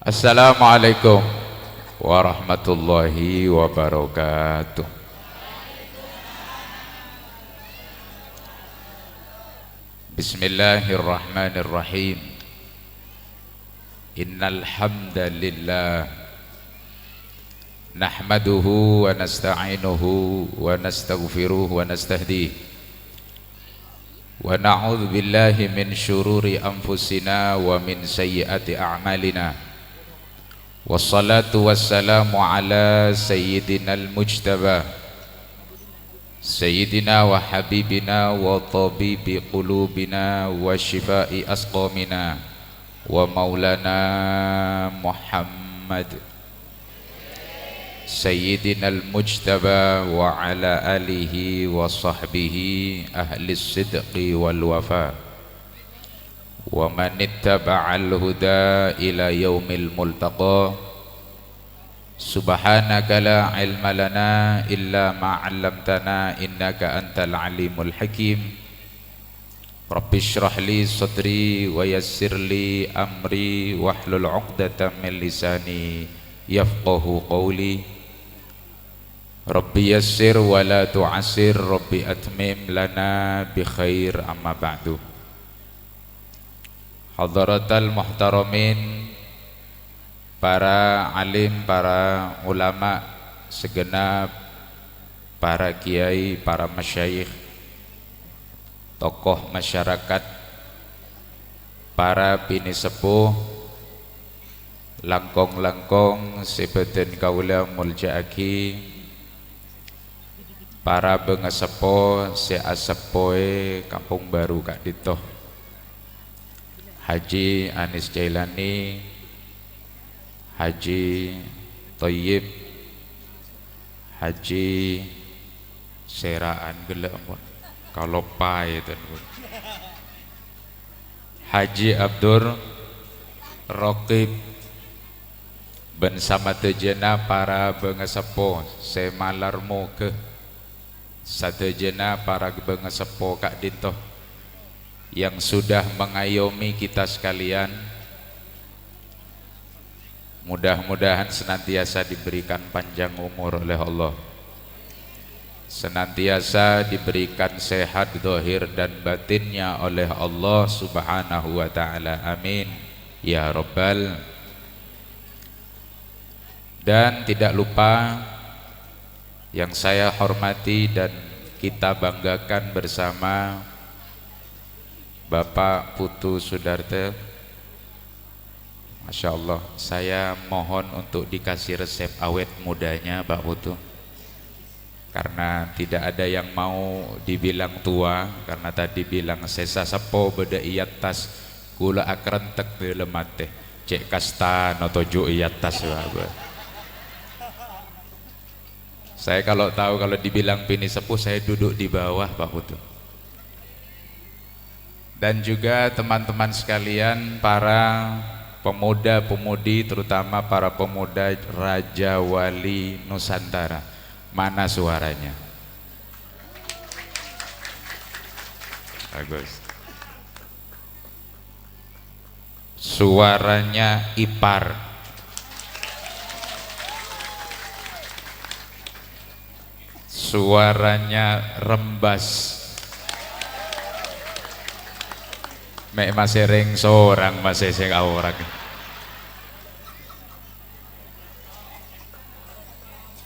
Assalamualaikum warahmatullahi wabarakatuh. Bismillahirrahmanirrahim. Innal hamdalillah nahmaduhu wa nasta'inuhu wa nastaghfiruh wa nastahdiih wa na'udzu billahi min syururi anfusina wa min sayyiati a'malina. Wassalatu wassalamu ala sayyidinal mujtaba Sayyidina wa habibina wa tabibi qulubina wa shifai asqamina wa maulana Muhammad Sayyidinal mujtaba wa ala alihi wa sahbihi ahli sidqi wal wafa wa man ittaba'al huda ila yaumil multaqa. Subhanaka la ilma lana illa ma 'allamtana innaka antal alimul hakim. Rabbi shrah li sadri wa yassir li amri wahlul 'uqdatam min lisani yafqahu qawli. Rabbi yassir wa la tu'assir, Rabbi atmim lana bi khair, amma ba'du. Hadaratal muhtaramin, para alim, para ulama segenap, para kiai, para masyayikh, tokoh masyarakat, para bini sepuh, langkong-langkong sebadan kaula muljaaki, para bengesepo seasepoe Kampung Baru Kak Ditoh, Haji Anis Jailani, Haji Thayyib, Haji Seraan gelek ampun kalau pai itu, Haji Abdur Raqib ben sama tejena para bengesepo semalarmu ke satejena para bengesepo Kak Ditoh yang sudah mengayomi kita sekalian. Mudah-mudahan senantiasa diberikan panjang umur oleh Allah, senantiasa diberikan sehat zahir dan batinnya oleh Allah subhanahu wa ta'ala, amin ya rabbal. Dan tidak lupa yang saya hormati dan kita banggakan bersama Bapak Putu Sudarte. Masya Allah, saya mohon untuk dikasih resep awet mudanya Pak Putu, karena tidak ada yang mau dibilang tua, karena tadi bilang sesa sepo beda iyat tas gula akrentek belemat teh cek kastan atau jo iyat tas. Saya kalau tahu kalau dibilang bini sepuh saya duduk di bawah Pak Putu. Dan juga teman-teman sekalian, para pemuda-pemudi, terutama para pemuda Raja Wali Nusantara, mana suaranya? Bagus. Suaranya ipar. Suaranya rembas. Mek masih ring seorang masih sing orang.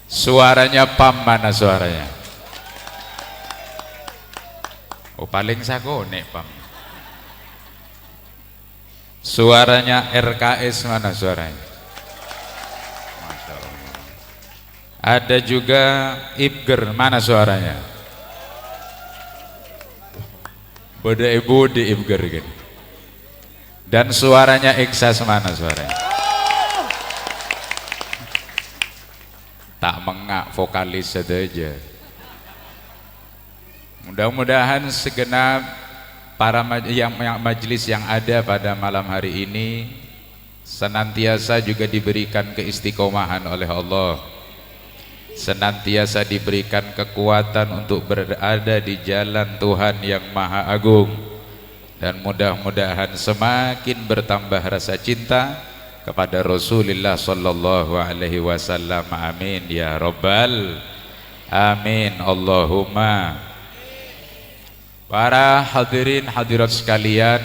Suaranya Pam, mana suaranya? Oh paling sakone Pam. Suaranya RKS, mana suaranya? Masya Allah. Ada juga Ibger, mana suaranya? Bode ibu di Ibger gitu. Dan suaranya Iksas, mana suaranya? Tak mengak, vokalis saja. Mudah-mudahan segenap para majelis yang ada pada malam hari ini senantiasa juga diberikan keistiqomahan oleh Allah, senantiasa diberikan kekuatan untuk berada di jalan Tuhan yang Maha Agung, dan mudah-mudahan semakin bertambah rasa cinta, kepada Rasulullah sallallahu alaihi wasallam. Amin ya rabbal amin. Allahumma. Para hadirin hadirat sekalian,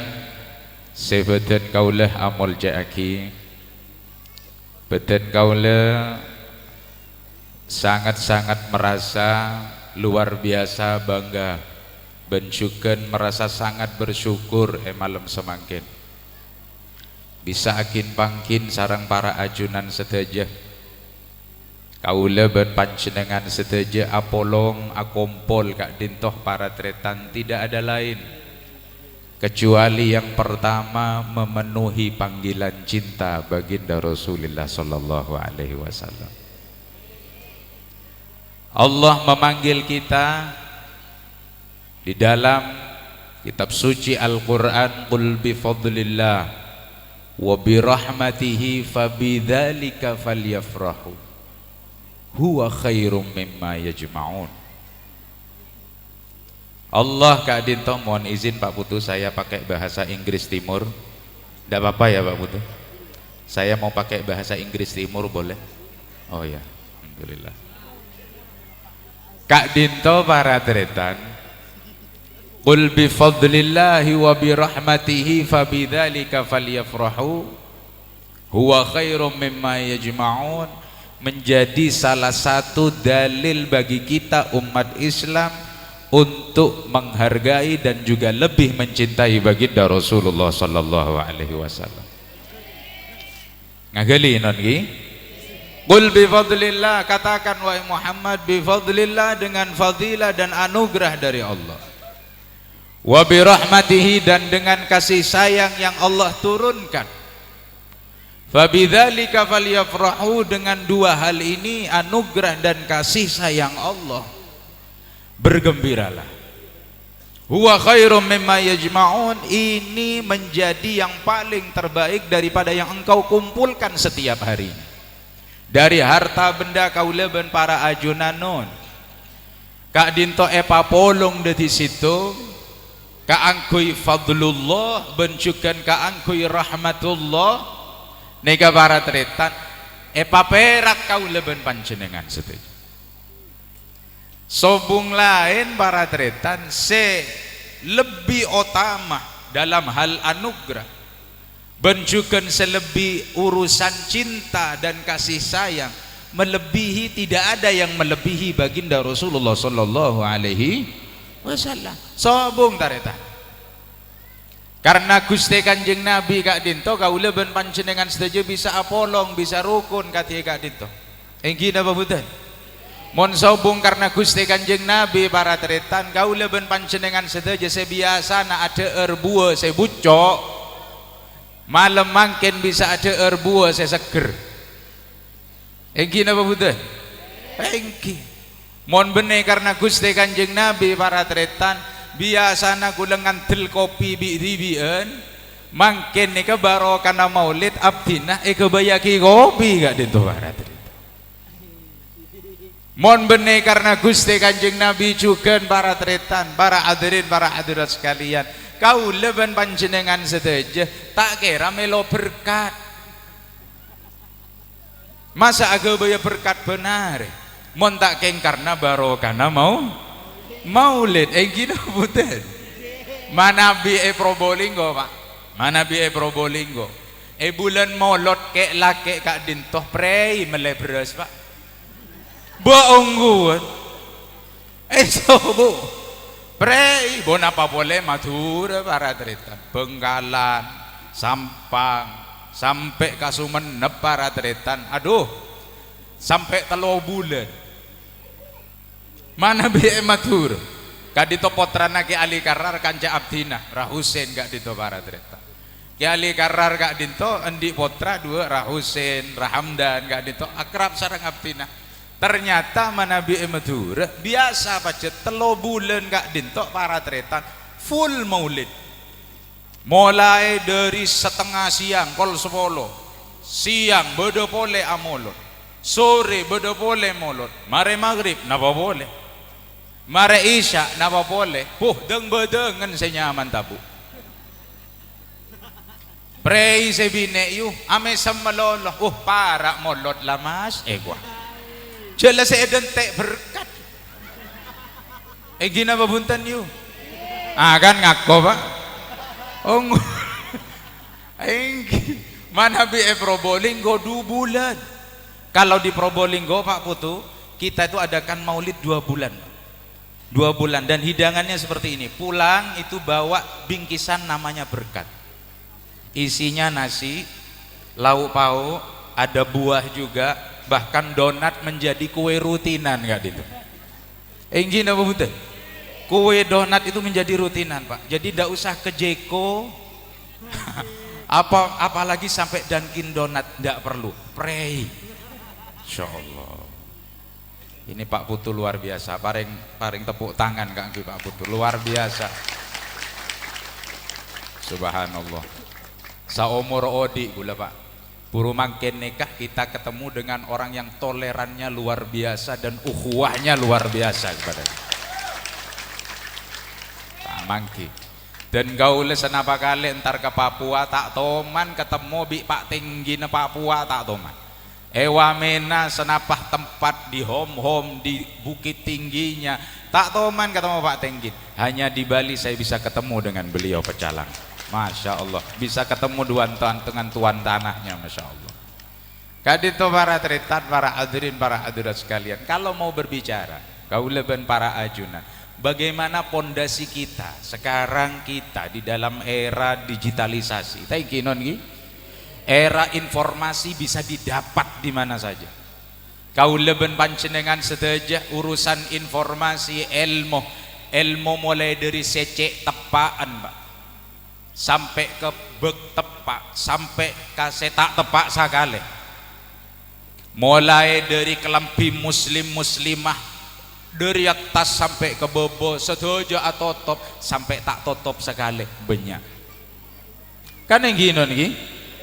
sebeten kaulah amul jaaki, beten kaulah sangat-sangat merasa luar biasa bangga, bencuken merasa sangat bersyukur malam semangkin bisa akin pangkin sarang para ajunan seteja kaula ben panjenengan seteja apolong akompol kak dintoh para tretan, tidak ada lain kecuali yang pertama memenuhi panggilan cinta baginda Rasulullah sallallahu alaihi wasallam. Allah memanggil kita di dalam kitab suci Al-Quran, qul bi fadlillah wa bi rahmatihi fabidzalika falyafrahu huwa khairum mimma yajma'un. Allah Kak Dinto, mohon izin Pak Putu saya pakai bahasa Inggris Timur. Tidak apa-apa ya Pak Putu? Saya mau pakai bahasa Inggris Timur boleh? Oh ya, alhamdulillah. Kak Dinto para tretan, qul bi fadlillahi wa bi rahmatihi fabidzalika falyafrahu huwa khairum mimma yajma'un, menjadi salah satu dalil bagi kita umat Islam untuk menghargai dan juga lebih mencintai baginda Rasulullah sallallahu alaihi wasallam. Ngagali non ki? Qul bi fadlillah, katakan wahai Muhammad, bi fadlillah, dengan fadilah dan anugerah dari Allah, wa bi rahmatihi, dan dengan kasih sayang yang Allah turunkan, fabidzalika falyafrahu, dengan dua hal ini, anugerah dan kasih sayang Allah, bergembiralah. Huwa khairum mimma yajma'un, ini menjadi yang paling terbaik daripada yang engkau kumpulkan setiap hari dari harta benda kauleben para ajunanon. Kak Dinto epa polong di situ, ka angkui fadlullah, bencukan ka angkui rahmatullah, nega para tretan epa perak kauleben panjenengan setuju. Sobung lain para tretan se lebih utama dalam hal anugerah, bencukan selebih urusan cinta dan kasih sayang, melebihi, tidak ada yang melebihi baginda Rasulullah sallallahu alaihi wasallam. Sobung taretan karena Gusti Kanjeng Nabi Kak Dinto kaula ben panjenengan sedaja bisa apolong, bisa rukun kati Kak Dinto. Enggi napa mboten? Mon sobung karena Gusti Kanjeng Nabi para tretan kaula ben panjenengan sedaja sebiasa na ada erbua sebucok, malam mangken bisa ada erbua saya seger. Engki napa butuh? Engki. Mohon benih karena Gusti Kanjeng Nabi para tretan biasana kula ngantel kopi bi-ribian, mangken nika barokana maulid abdina kebayaki kopi gak dinto para tretan. Mohon benih karena Gusti Kanjeng Nabi juga para tretan, para hadirin para hadirat sekalian, kau leben panjenengan sedaja tak kira melo berkat, masa agak bayar berkat benar mon tak keng karena barokana mau maulid gini bukan mana bi Probolinggo Pak, mana bi Probolinggo bulan maulid kek lake Kak Dintoh prei melebres Pak bohong sobo prei bon apa boleh Madura para tretan, Bengkalan, Sampang, sampai ke Sumenep para tretan, aduh sampai 3 bulan mana biaya Madura Kak Dito potrana Ki Ali Karar kanca Abdina Rahusen Kak Dito para tretan, Ki Ali Karar Kak Dito endi potra 2 Rahusen Rahamdan Kak Dito akrab sareng Abdina. Ternyata manabi Madura biasa pacet 3 bulan Kak Dinto para tretan full maulid, mulai dari setengah siang kol 10 siang bodo pole amolot, sore bodo pole molot, mare maghrib napa boleh, mare isya napa boleh, deng bedengan senyaman tabu Prei sebine yu ame samalolo para molot lah mas gua jelas edentek berkat gina babuntan yu kan ngako pak mana bi Probolinggo 2 bulan. Kalau di Probolinggo Pak Putu kita itu adakan maulid 2 bulan 2 bulan dan hidangannya seperti ini. Pulang itu bawa bingkisan namanya berkat, isinya nasi, lauk pauk, ada buah juga, bahkan donat menjadi kue rutinan nggak itu enggin apa betul kue donat itu menjadi rutinan Pak, jadi tidak usah ke Jeko apalagi sampai Dunkin Donat, tidak perlu. Pray, Insya Allah. Ini Pak Putu luar biasa, paring tepuk tangan Kang Pak Putu, luar biasa. Subhanallah. Saumur odi gula Pak, puru mangken nikah kita ketemu dengan orang yang tolerannya luar biasa dan ukhuwahnya luar biasa kepada tak mangki. Dan gaule senapa kali entar ke Papua tak toman ketemu bi Pak Tinggi na Papua tak toman wamena senapah tempat di home di bukit tingginya tak toman ketemu Pak Tinggi. Hanya di Bali saya bisa ketemu dengan beliau pecalang, Masya Allah, bisa ketemu dengan tuan tanahnya, Masya Allah. Kadito para teritan, para hadirin, para hadirat sekalian, kalau mau berbicara gaule ben para ajunan, bagaimana pondasi kita sekarang, kita di dalam era digitalisasi, era informasi bisa didapat di mana saja. Kau leben pancenengan seteja urusan informasi ilmu mulai dari secek tepaan Pak, sampai ke bek tepak, sampai ke setak tepak sakale, mulai dari kelampi muslim muslimah, dari atas sampai ke bobo setuju atau top sampai tak totop sekali banyak kan yang gini nih,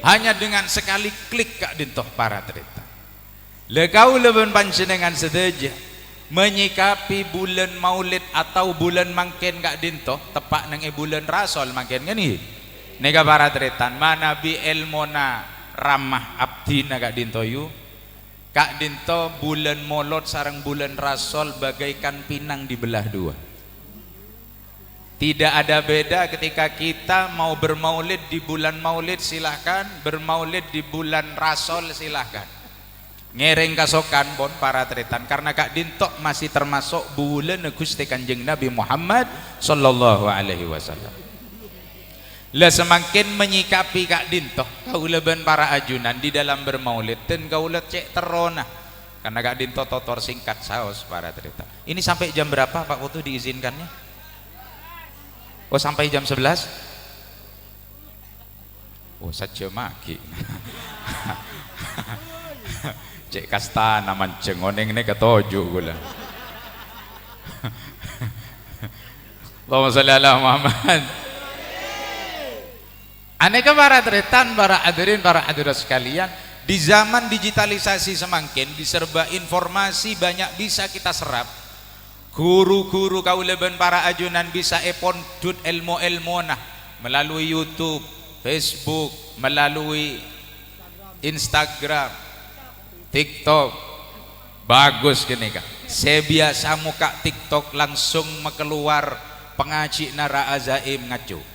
hanya dengan sekali klik Kak Dintoh para cerita lekau leben panjenengan setuju menyikapi bulan maulid atau bulan mangken Kak Dintoh tepak nang bulan rasol mangken kan nih nega para cerita mana bi elmona ramah abdina Kak Dintoh yu Kak Dinto bulan molot sarang bulan rasol bagaikan pinang dibelah 2. Tidak ada beda ketika kita mau bermaulid di bulan maulid silahkan, bermaulid di bulan rasol silahkan. Ngereng kasokan pun para teritan karena Kak Dinto masih termasuk bulan Gusti Kanjeng Nabi Muhammad sallallahu alaihi wasallam. Lah semakin menyikapi Kak Dintoh kauleben para ajunan di dalam bermaulid dan kaulet cek terona karena Kak Dintoh totor singkat saos para cerita. Ini sampai jam berapa Pak Putu diizinkannya? Oh sampai jam 11? Oh saja maki cek kastana manceng oneng ini ketoju gula Allahumma sholli ala Muhammad. Aneka para tretan, para hadirin, para hadirat sekalian, di zaman digitalisasi semakin diserba informasi banyak bisa kita serap. Guru-guru kauleben para ajunan bisa pondut ilmu nah melalui YouTube, Facebook, melalui Instagram, TikTok. Bagus gini Kak. Saya biasa muka TikTok langsung keluar pengaji nara azaim ngaco.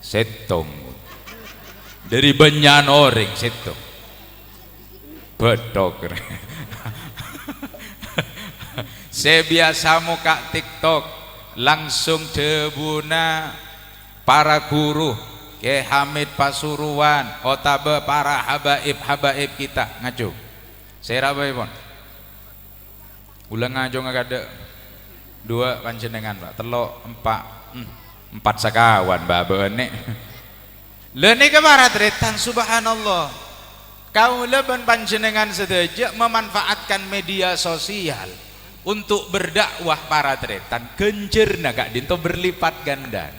Setong dari banyak orang setong bedok saya biasa muka TikTok langsung debuna para guru ke Hamid Pasuruan otabe para habaib kita ngaco saya rabai pun ulang ngaco nggak ada 2 panjenengan Pak telok 4 sekawan babene lene ke para tretan subhanallah kau leben panjenengan sedejak memanfaatkan media sosial untuk berdakwah para tretan genjerna Kak Dinto berlipat ganda.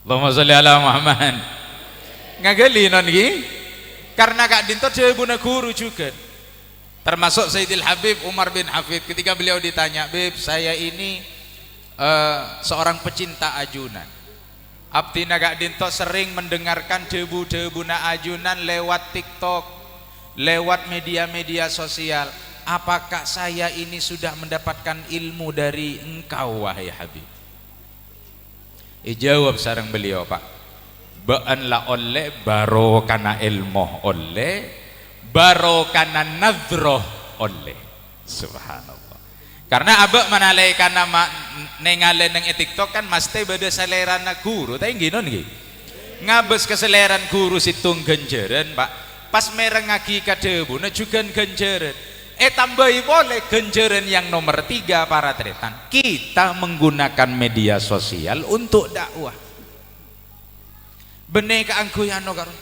Allahumma sholli ala Muhammad. Ngagali non gi karena Kak Dinto jebuna guru juga termasuk Sayyidil Habib Umar bin Hafid ketika beliau ditanya Bib saya ini seorang pecinta ajunan Abdina Kak Dinto sering mendengarkan debu-debu na ajunan lewat TikTok, lewat media-media sosial. Apakah saya ini sudah mendapatkan ilmu dari engkau wahai Habib? Jawab sareng beliau, Pak, ba'an la oleh baro kana ilmu oleh baro kana nadroh oleh. Subhanallah. Karena abek manalaikan nama nengale neng TikTok kan mesti beda selera na guru, tapi gini nih, ngabes keseleran guru situng genjeren, Pak. Pas mereng ngagi kadebu, na juga genjeren. Tambahi boleh genjeren yang nomor 3 para tretan. Kita menggunakan media sosial untuk dakwah. Bener keangkuyano karo.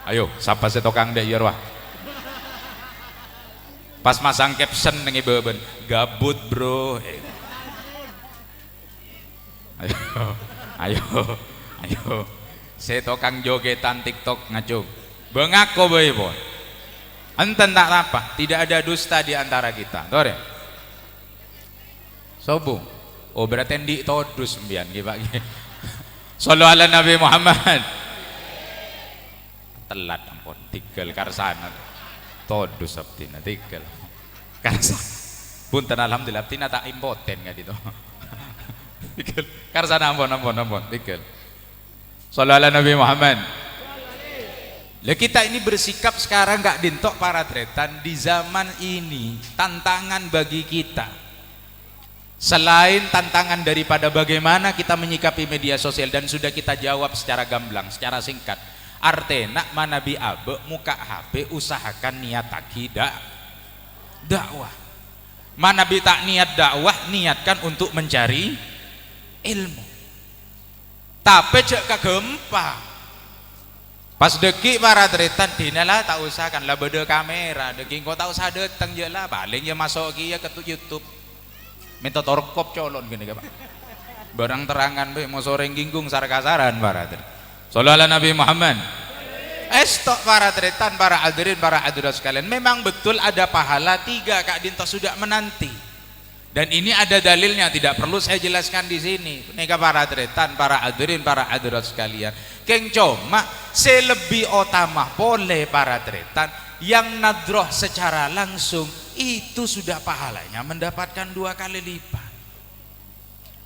Ayo, siapa setokang dek yarwah. Pas masang caption nengi beben, gabut bro. Ayo, ayo, ayo. Setokang jogetan TikTok ngacung. Bengako boy boy. Enten tak apa, tidak ada dusta di antara kita. Tore. Sobu. Oh berarti di todus mbian gibak. Sallallahu ala Nabi Muhammad. Telat ampun tigel karsana todus abdina tigel karsana punten alhamdulillah abdina tak impoten nggak gitu tigel karsana ampun tigel sallallahu Nabi Muhammad. Lah kita ini bersikap sekarang nggak dintok para tretan di zaman ini. Tantangan bagi kita selain tantangan daripada bagaimana kita menyikapi media sosial, dan sudah kita jawab secara gamblang, secara singkat. Artena manabi abe muka HP usahakan niat akidah dakwah. Manabi tak niat dakwah, niatkan untuk mencari ilmu. Tapi cek kegempa. Pas deki para tretan dinalah tak usahakan lah beda kamera, deki kau tak usah datang je lah, paling ya masuk kia ke YouTube. Minta torkop colon gini Pak. Barang terangan be mau sore ginggung sarkasaran para tretan. Sallallahu Nabi Muhammad. Estok para tretan, para hadirin, para hadirat sekalian, memang betul ada pahala 3 Kak Dinto sudah menanti. Dan ini ada dalilnya, tidak perlu saya jelaskan di sini. Nika para tretan, para hadirin, para hadirat sekalian. Keng cuma selebih utama boleh para tretan yang nadroh secara langsung itu sudah pahalanya mendapatkan 2 kali lipat.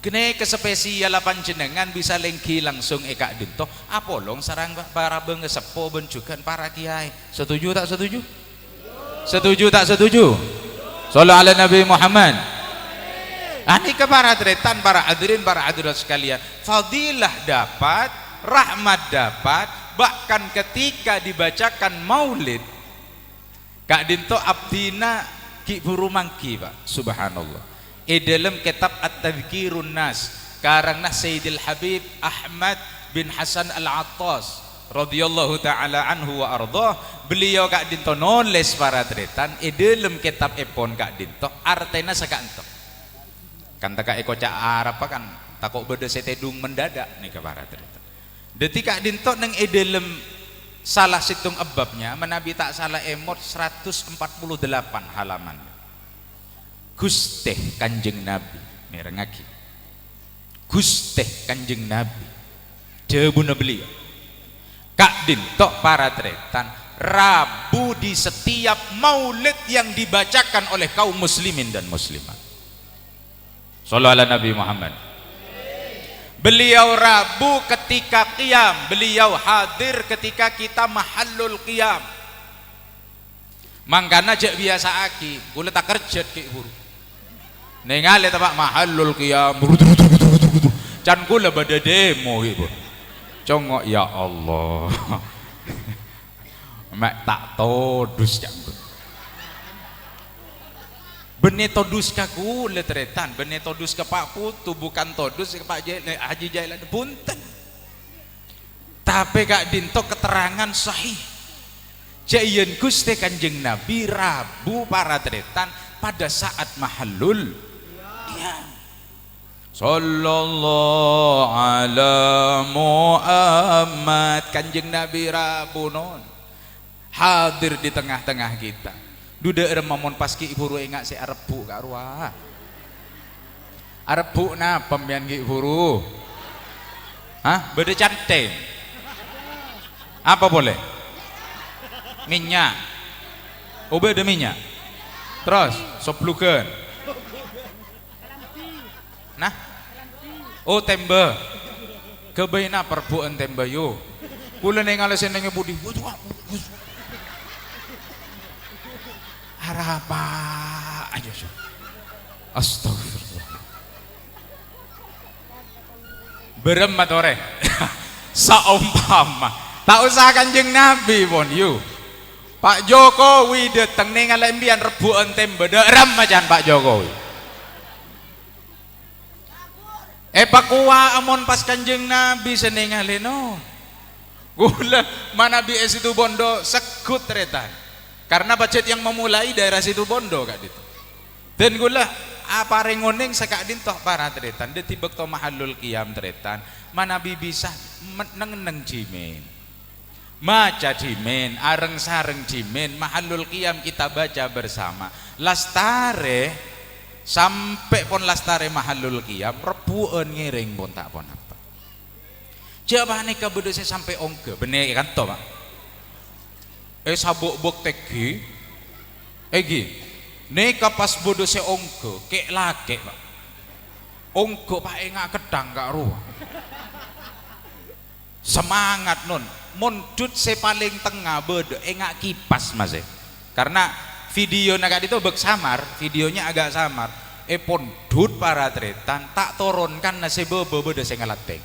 Kene kesepesial panjenengan bisa lengki langsung Kak Dinto apolong sarang para bengesepo benjukan para kiai. Setuju tak setuju? Setuju tak setuju? Sallallahu ala Nabi Muhammad. Ani ke para tretan, para hadirin, para hadirat sekalian, fadilah dapat, rahmat dapat, bahkan ketika dibacakan maulid Kak Dinto abdina ki buru mangki Pak. Subhanallah. Dalam kitab At-Tadhkirun Nas karangna Sayyidil Habib Ahmad bin Hasan Al-Attas radhiyallahu taala anhu wa ardhah, beliau Kak Dinto nulis para tretan dalam kitab epon Kak Dinto artena sakanto kan taka eko cak Arab kan takok beda setedung mendadak nih ke para tretan. Detik Kak Dinto neng dalam salah situng ebabnya menabi tak salah emot 148 halaman. Gusteh Kanjeng Nabi merengaki Gusteh Kanjeng Nabi debuna beliau Kak Dinto para tretan Rabu di setiap maulid yang dibacakan oleh kaum muslimin dan muslimat. Sallallahu ala Nabi Muhammad. Beliau Rabu ketika qiyam, beliau hadir ketika kita mahallul qiyam. Mangkana cek biasa aki kula tak kerjet ki guru nengale tapak mahallul qiyam can kula bada demo ibu congok ya Allah mak tak todus can benih todus ka kula tretan benih todus ke Pak Putu bukan todus ke Pak Haji Jailan punten. Tapi Kak Dinto keterangan sahih Jayan Gusti Kanjeng Nabi Rabu para tretan pada saat mahallul ya. Sallallahu ala Muhammad Kanjeng Nabi Rabu non hadir di tengah-tengah kita. Duda remamon paski iburu engak si arebu kak ruah. Arebu na pembian ki iburu. Hah? Beda cantik. Apa boleh? Minyak. Oh beda minyak. Terus soplukeun. Nah. Oh tembe. Kebaina perbuan tembe yo. Kula ningali senenge budi. Harapa aja so. Astagfirullah. Berem matore. Saumpama tak usah Kanjeng Nabi pun you. Pak Jokowi dateng ning ngalembian rebuan tembe derem macan Pak Jokowi. Pakua amon pas Kanjeng Nabi seneng ngaleno. Gula mana BS itu bondo sekut retan. Karena budget yang memulai daerah situ bondo kak itu. Dan gula apa rengoning sekak dintoh para tretan. Dia tibek to mahallul qiyam tretan. Mana bisa neng jimin. Maca jimin, areng sareng jimin, mahallul qiyam kita baca bersama. Lastare sampai pon lastare mahallul qiyam rebuan ngiring pun tak pon apa. Jabane kabedo saya sampai ongke, bener kan to, Pak? Sabuk bok tegi. Egi. Neka pas bodo se ongke, kek lake, Pak. Ongke Pak engak kedang gak ruah. Semangat nun. Mundut se paling tengah bodo engak kipas Mas. Karena video naga itu bek samar, videonya agak samar. Pondut para tretan tak turunkan nasi bobo bodo se ngalateng.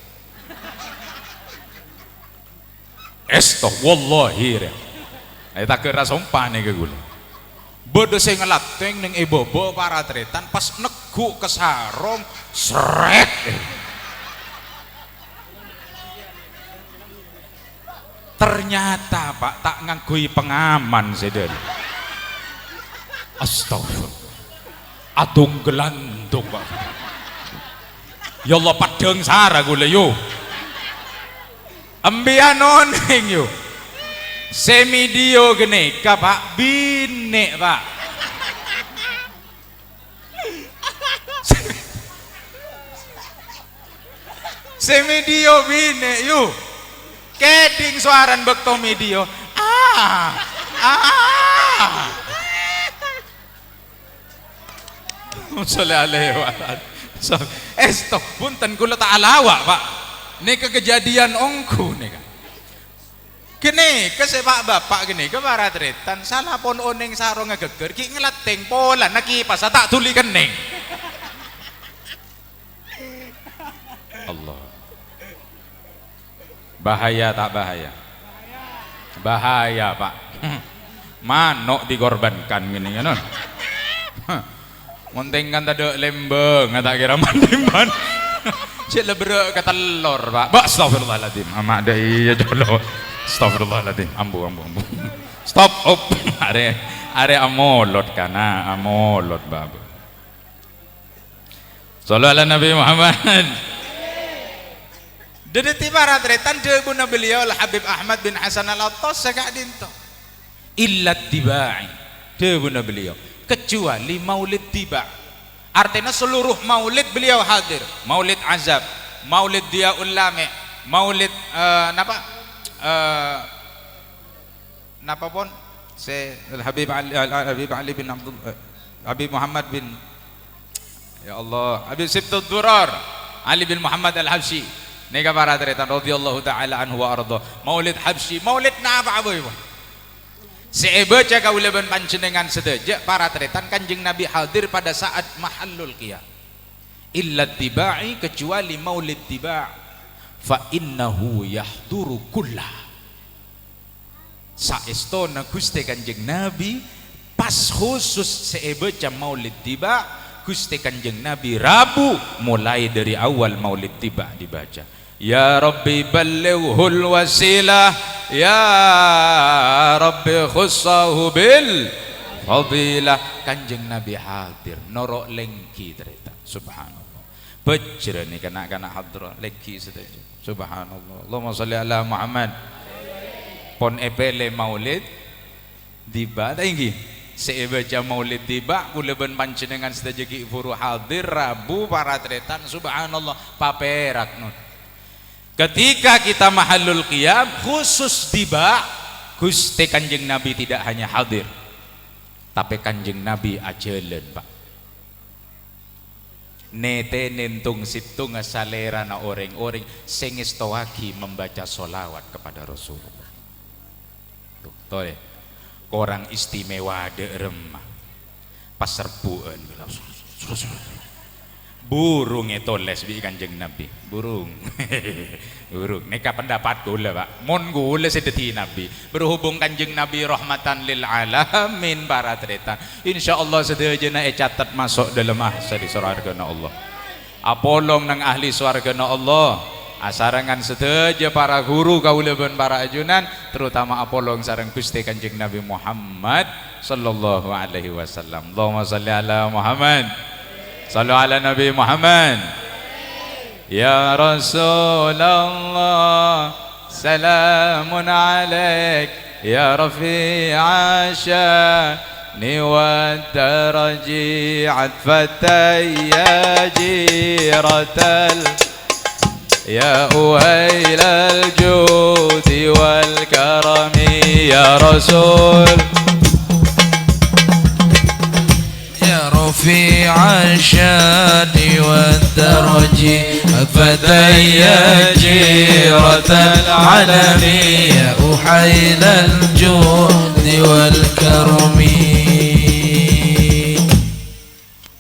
Esto wallahi re. Tak kira sumpah nih ke gula. Bodo sing ngelateng ning ibobo para tretan pas negu ke sarong sret. Ternyata Pak tak ngangguhi pengaman seden. Astagfirullah. Adung gelandung Pak. Ya Allah padeng sara gula yo. Ambian oning yo. Semidio gene ka Pak bine Pak. Semidio bine yo. Keding suaran bekto medio. Sallallahu alaihi. Stop punten kula tak alawa Pak. Nika kejadian ongku nika. Gini ke sepak bapak gini ke para tretan salah pon oning sarong ngegeger ki ngelateng pola nakipas tak tuli kening. Allah. Bahaya tak bahaya? Bahaya Pak. Manok dikorbankan gini kan non. Monting kan tadi lembeng tak kira mandiman. Cik lebrek kata telur Pak. Astagfirullahaladzim. Amak dah iya jolo. Astagfirullahaladzim. Ambu. Stop. Up. Are amolot kana amolot babu. Sallallahu ala Nabi Muhammad. Dede tibarat retan jebuna beliau Habib Ahmad bin Hasan Al-Attas sekak dinto. Illa tibai. Jebuna beliau kecuali maulid tiba. Artinya seluruh maulid beliau hadir. Maulid azab, maulid diaul lame, maulid napa pun se Habib Ali bin Abdul Habib Muhammad bin ya Allah Habib Sibtul Durar Ali bin Muhammad Al-Habsyi nega para tretan radhiyallahu taala anhu wa arda. Maulid Habsyi, maulid napa aboy po. Sebaca kaulaban panjenengan sedaya para tretan Kanjeng Nabi hadir pada saat mahallul qiyam. Illa tibai kecuali maulid tiba fa innahu yahduru kullah. Saestona Gusti Kanjeng Nabi pas khusus sebaca maulid tiba Gusti Kanjeng Nabi Rabu mulai dari awal maulid tiba dibaca. Ya Rabbi ballighul wasilah ya Rabbi khussahu bil fadilah. Kanjeng Nabi hadir norok lengki ternyata subhanallah bejre nih kena hadrah lengki saja subhanallah. Allahumma sholli ala Muhammad. Pon epele maulid tiba tinggi saya baca maulid tiba kula ben panjenengan sedaya furu hadir Rabu para tretan subhanallah paperak nun. Ketika kita mahallul qiyam khusus tiba Gusti Kanjeng Nabi tidak hanya hadir tapi Kanjeng Nabi ajalan Pak. Nete nentung situng salera na orang-orang sing istowaki membaca solawat kepada Rasulullah. Tuh deh, orang istimewa de remah paserbuan burung itu les bi Kanjeng Nabi burung burung neka pendapat gula Pak mon gula sedeti Nabi berhubung Kanjeng Nabi rahmatan lil alamin para tretan insyaallah sedayana catat masuk dalam ahsa di surgana Allah apolong nang ahli surgana Allah asarangan sedaya para guru kaulaban para ajunan terutama apolong sareng Gusti Kanjeng Nabi Muhammad sallallahu alaihi wasallam. Allahumma shalli ala Muhammad sallu ala Nabi Muhammad. Ya Rasulullah salamun alaik ya rafi'a syani wa daraji atfatay ya jiratal ya uhailal judi wal karami ya Rasul رفيع الشان والدرج فتي جيرة العلم يا أحيل الجود والكرم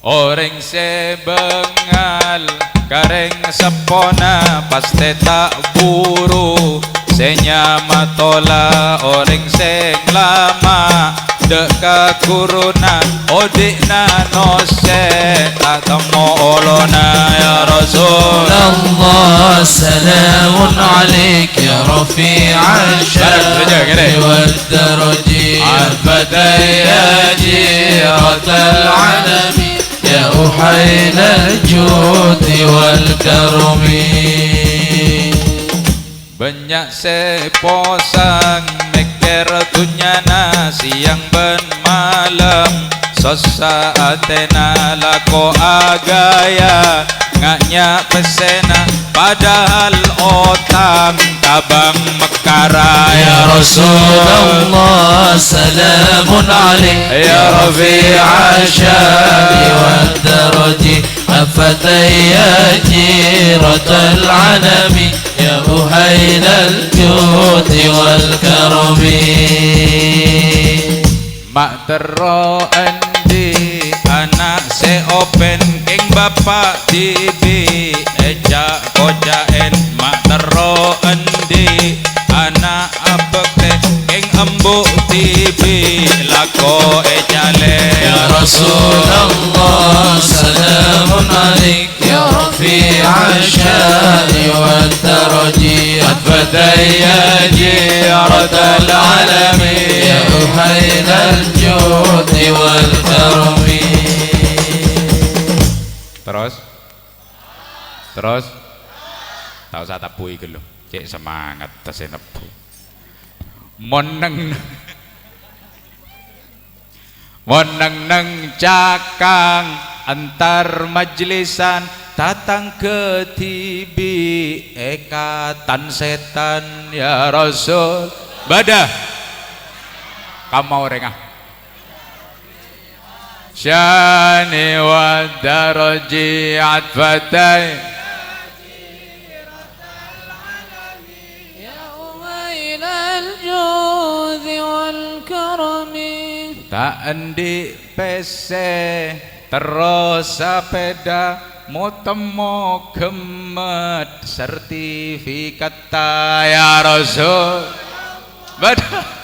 Orang sebengal kareng sepona pasti tak buru senyama tola orang seng lama deka kuruna odikna nose tak temu olona ya Rasulullah salamun alaik ya rafi'a syani wad daraji fataya jiratal alami ya uhailal judi wal karmi banyak seposang mikir tunyana siang ben malam sesaatena lako agaya ngaknya pesena padahal otang tabang mekara ya Rasulullah salamun alaik ya rafi'a syani wad daraji afataya jiratal alami ya uhailal judi wal karami mak tero endi anak se open king bapak tibi eja kojaen mak tero endi anak abekte king embuk tibi lako ejale ya Rasulullah salamun alaik ya rafi'a syani wad daraji fataya jiratal alami ya uhailal judi wal karmi terus tak usah tabu iki lho cek semangat tese nebu moneng neng cakang antar majlisan datang ke tibi ekatan setan ya Rasul badah kamu orangah syani wa daraji atfatai ya umailal judi wal karami tak endi pese terus sepeda mau temu gemet sertifikat ya Rasul badah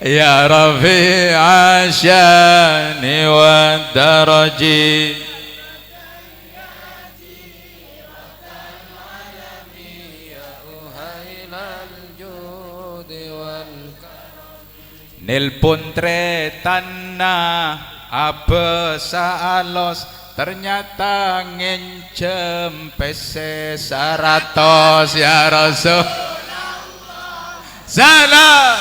ya rafi'a syani wa daraji nilpun tretanna abesa alos ternyata ngencem pese 100 ya Rasul salam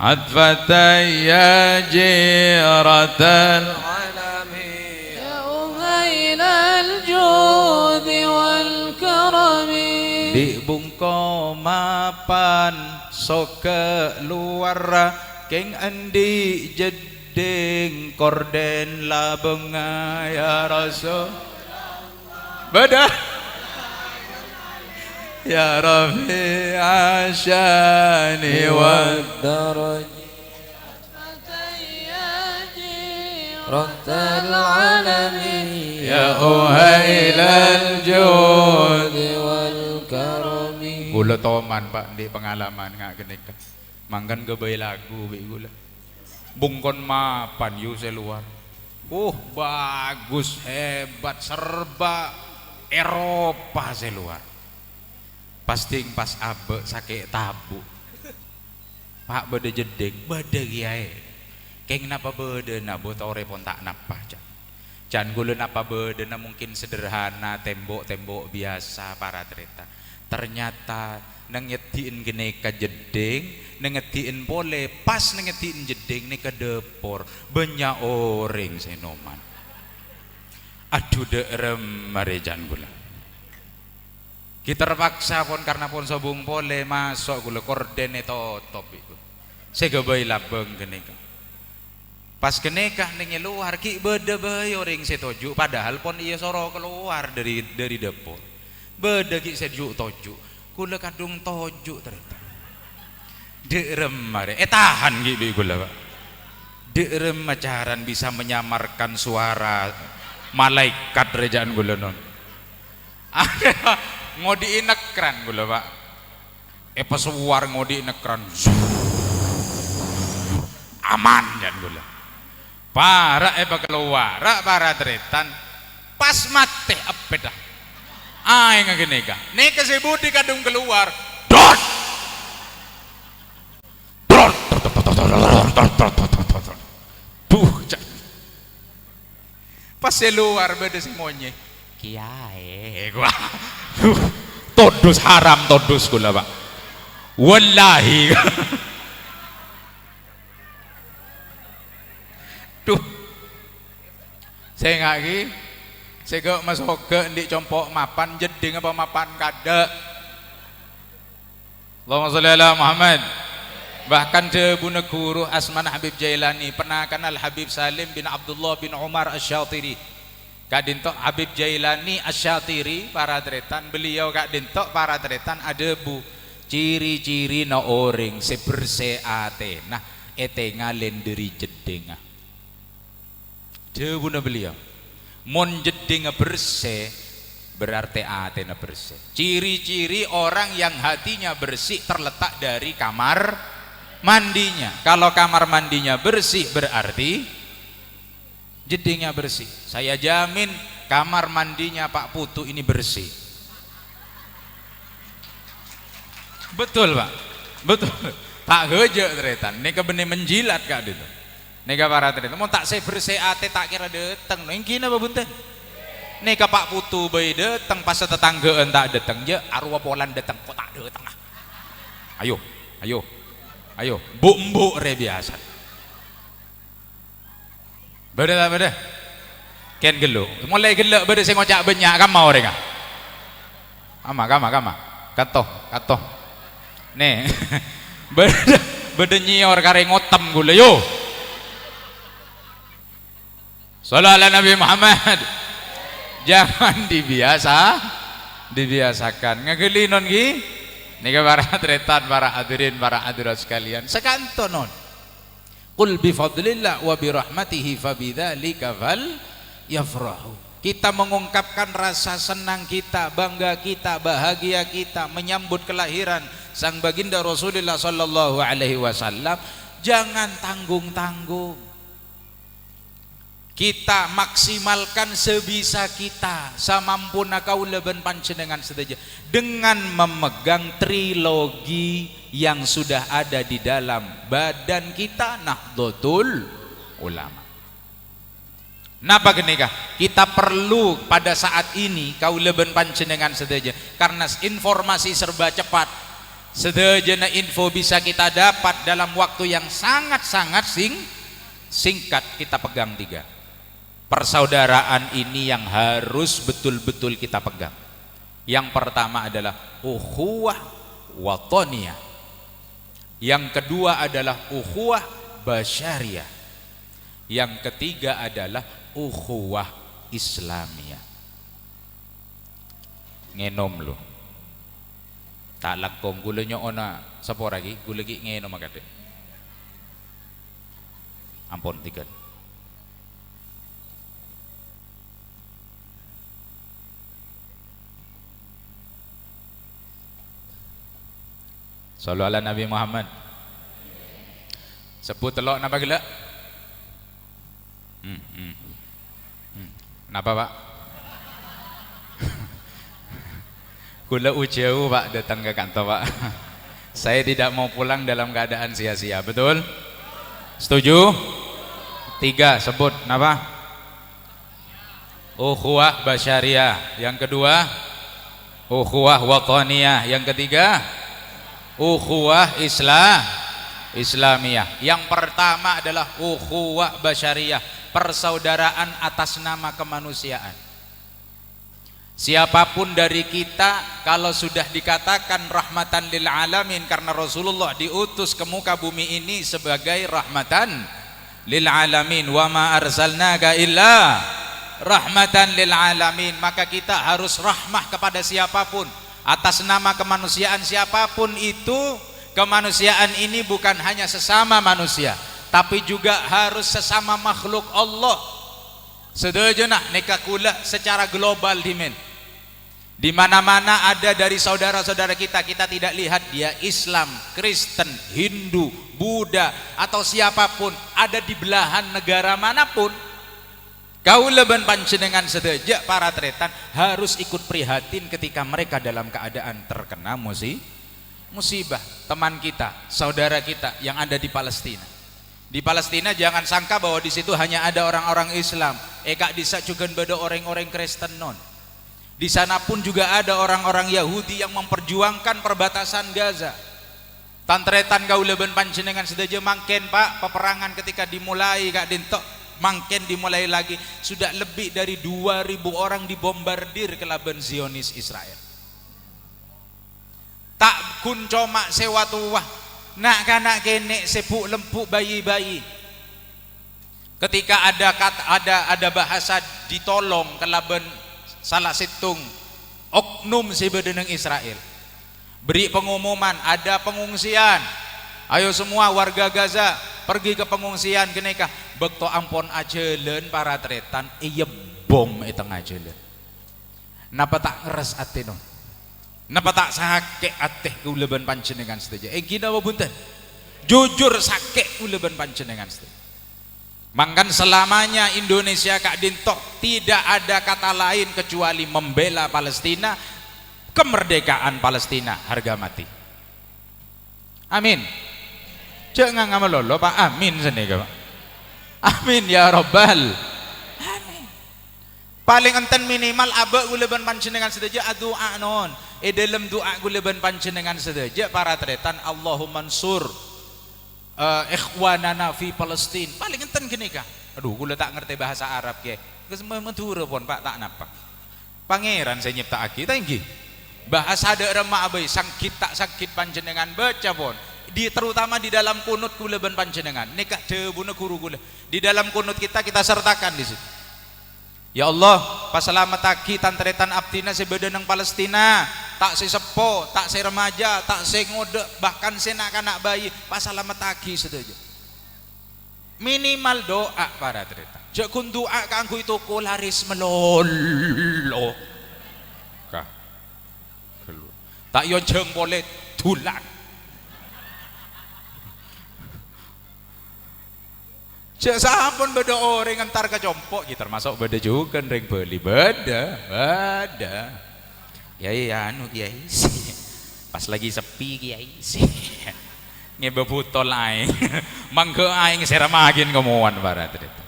عطفة يا جيرة العالم يا أهيل الجود والكرم di bungko mapan soke luar keng andi jeding korden labenga ya Rasul beda ya Rafi asyani wa والدرج يا جيرة العالم ya uhailal jud والكرم gula toman Pak di pengalaman ngak genika mangkan gebay lagu bi gula bungkon mapan yu seluar bagus hebat serba Eropa seluar pasti pas abe sakit tabu Pak bede jeding bede kiai keng napa bede na botore pon tak napa jan gula napa bede na mungkin sederhana tembok-tembok biasa para treta ternyata nengetiin gene ka jeding nengetiin boleh pas nengetiin jeding ne ke depor banyak orang senoman aduh derem marejan gula kita terpaksa pun karena pun sobung boleh masuk gula korden itu top itu saya gabai labeng gene ka pas genekah ning luar ki beda bae orang setuju padahal pun iya soro keluar dari depor beda ki sejuk toju kula kadung toju ternyata derem mare tahan gitu kula Pak derem macaran bisa menyamarkan suara malaikat rejaan kula non ngodi nekran kula Pak pesuar ngodi nekran aman jan kula para keluar para tretan pas mate apet dah ay nga ginega neka si budi kadung keluar dot pas keluar beda si monye kiai gua todus haram todus kula Pak wallahi tuh saya ngaki saya gak masuk ke di compok mapan jeding apa mapan kada Allahumma sholli ala Muhammad bahkan Debu Neguru Asman Habib Jailani pernah kenal Habib Salim bin Abdullah bin Umar Asy-Syatiri Kak Dintok Habib Jailani Asy-Syatiri para tretan beliau Kak Dintok para tretan ada bu ciri-ciri na orang seberse ate nah ngalen dari jeding Debu na beliau mon jeding bersih berarti atena bersih ciri-ciri orang yang hatinya bersih terletak dari kamar mandinya kalau kamar mandinya bersih berarti jedingnya bersih saya jamin kamar mandinya Pak Putu ini bersih betul Pak betul tak gejek teretan ini kebenih menjilat Kak itu nega para tretan mau tak saya bersih ate tak kira deteng nengkin apa bunten nega Pak Putu bayi deteng pas tetanggaan tak deteng je arwah polan deteng kok tak deteng ayo bu re biasa beda ken gelo mulai gelo beda saya ngocak banyak kamu orang kama katoh nih beda nyior kare ngotem gula yo Sallallahu ala Nabi Muhammad jangan dibiasakan ngegelinon ki nika para tretan para hadirin para hadirat sekalian sekantonon qul bi fadlillah wa bi rahmatihi fabidzalika fal yafrahu kita mengungkapkan rasa senang kita bangga kita bahagia kita menyambut kelahiran sang baginda Rasulullah sallallahu alaihi wasallam jangan tanggung-tanggung kita maksimalkan sebisa kita samampuna kaula ben panjenengan sedaya dengan memegang trilogi yang sudah ada di dalam badan kita Nahdlatul Ulama. Napa genika? Kita perlu pada saat ini kaula ben panjenengan sedaya karena informasi serba cepat sedejana info bisa kita dapat dalam waktu yang sangat-sangat singkat. Kita pegang 3. Persaudaraan ini yang harus betul-betul kita pegang. Yang pertama adalah ukhuwah wataniyah. Yang kedua adalah ukhuwah basyariyah. Yang ketiga adalah ukhuwah islamiyah. Ngenom lo. Tak lakong gula nyo ona sapa lagi gula ki ngenom makate. Ampun tiga. Sallu ala Nabi Muhammad. Sebut telok napa gila? Napa Pak? Gula jauh Pak datang ke kantor Pak. Saya tidak mau pulang dalam keadaan sia-sia, betul? Setuju? 3 sebut napa? Ukhuwah basyariyah. Yang kedua ukhuwah wataniyah. Yang ketiga ukhuwah islamiyah. Yang pertama adalah ukhuwah basyariyah, persaudaraan atas nama kemanusiaan. Siapapun dari kita kalau sudah dikatakan rahmatan lil alamin, karena Rasulullah diutus ke muka bumi ini sebagai rahmatan lil alamin, wa ma arsalnaka illa rahmatan lil alamin, maka kita harus rahmah kepada siapapun atas nama kemanusiaan. Siapapun itu, kemanusiaan ini bukan hanya sesama manusia, tapi juga harus sesama makhluk Allah. Sedejana neka kula secara global dimen. Di mana-mana ada dari saudara-saudara kita, kita tidak lihat dia Islam, Kristen, Hindu, Buddha atau siapapun, ada di belahan negara manapun. Kaula ben panjenengan sedaya para tretan harus ikut prihatin ketika mereka dalam keadaan terkena musibah. Teman kita, saudara kita yang ada di Palestina. Di Palestina jangan sangka bahwa di situ hanya ada orang-orang Islam. Kak disa juga beda orang-orang Kristen non. Di sana pun juga ada orang-orang Yahudi yang memperjuangkan perbatasan Gaza. Tantretan kaula ben panjenengan sedaya mangken Pak, peperangan ketika dimulai Kak Dintok mangken dimulai lagi, sudah lebih dari 2000 orang dibombardir kelaban Zionis Israel. Tak kun coma sewatuwah nak kanak kene sepuk lempuk bayi-bayi. Ketika ada bahasa ditolong kelaban salah situng oknum sebedeneng Israel, beri pengumuman ada pengungsian, ayo semua warga Gaza pergi ke pengungsian. Keneka bekto ampon ajelen para tretan iya bom tengah ajelen. Napa tak ngeres ate no? Napa tak sakit ate kuleban panjenengan saja? Gina bunten jujur sakit kuleban panjenengan saja. Mangkan selamanya Indonesia Kak Dintok tidak ada kata lain kecuali membela Palestina, kemerdekaan Palestina harga mati. Amin. Jangan ngamalolo Pak, amin senega Pak. Amin ya Rabbal. Amin. Paling enten minimal aba guleban panjenengan sedaja doa non. Dalam doa guleban panjenengan sedaja para tretan Allahumma ansur ikhwanana fi Palestin. Paling enten gini kah? Aduh, gula tak ngerti bahasa Arab ke. Kesemua pun Pak tak napa. Pangeran saya nyipta aki, tinggi. Bahasa ada remah abai sakit panjenengan baca pun. Terutama di dalam kunut gula ben panjenengan. Nikah debuna guru gula. Di dalam kunut kita sertakan di situ. Ya Allah, pasalamati tantretan abdina sebedeneng Palestina, tak si sepo, tak si remaja, tak si ngode, bahkan si anak bayi, pasalamati sedaja. Minimal doa para tretan. Jakun doa kanggo itu kularis melolo. Kah. Tak yo jengpole tulan. Sampun beda orang antar ke compok, kita termasuk beda juga ring beli beda. Kiai anu kiai pas lagi sepi kiai ngebe butol aing mangke aing seramagin kemuan para terita.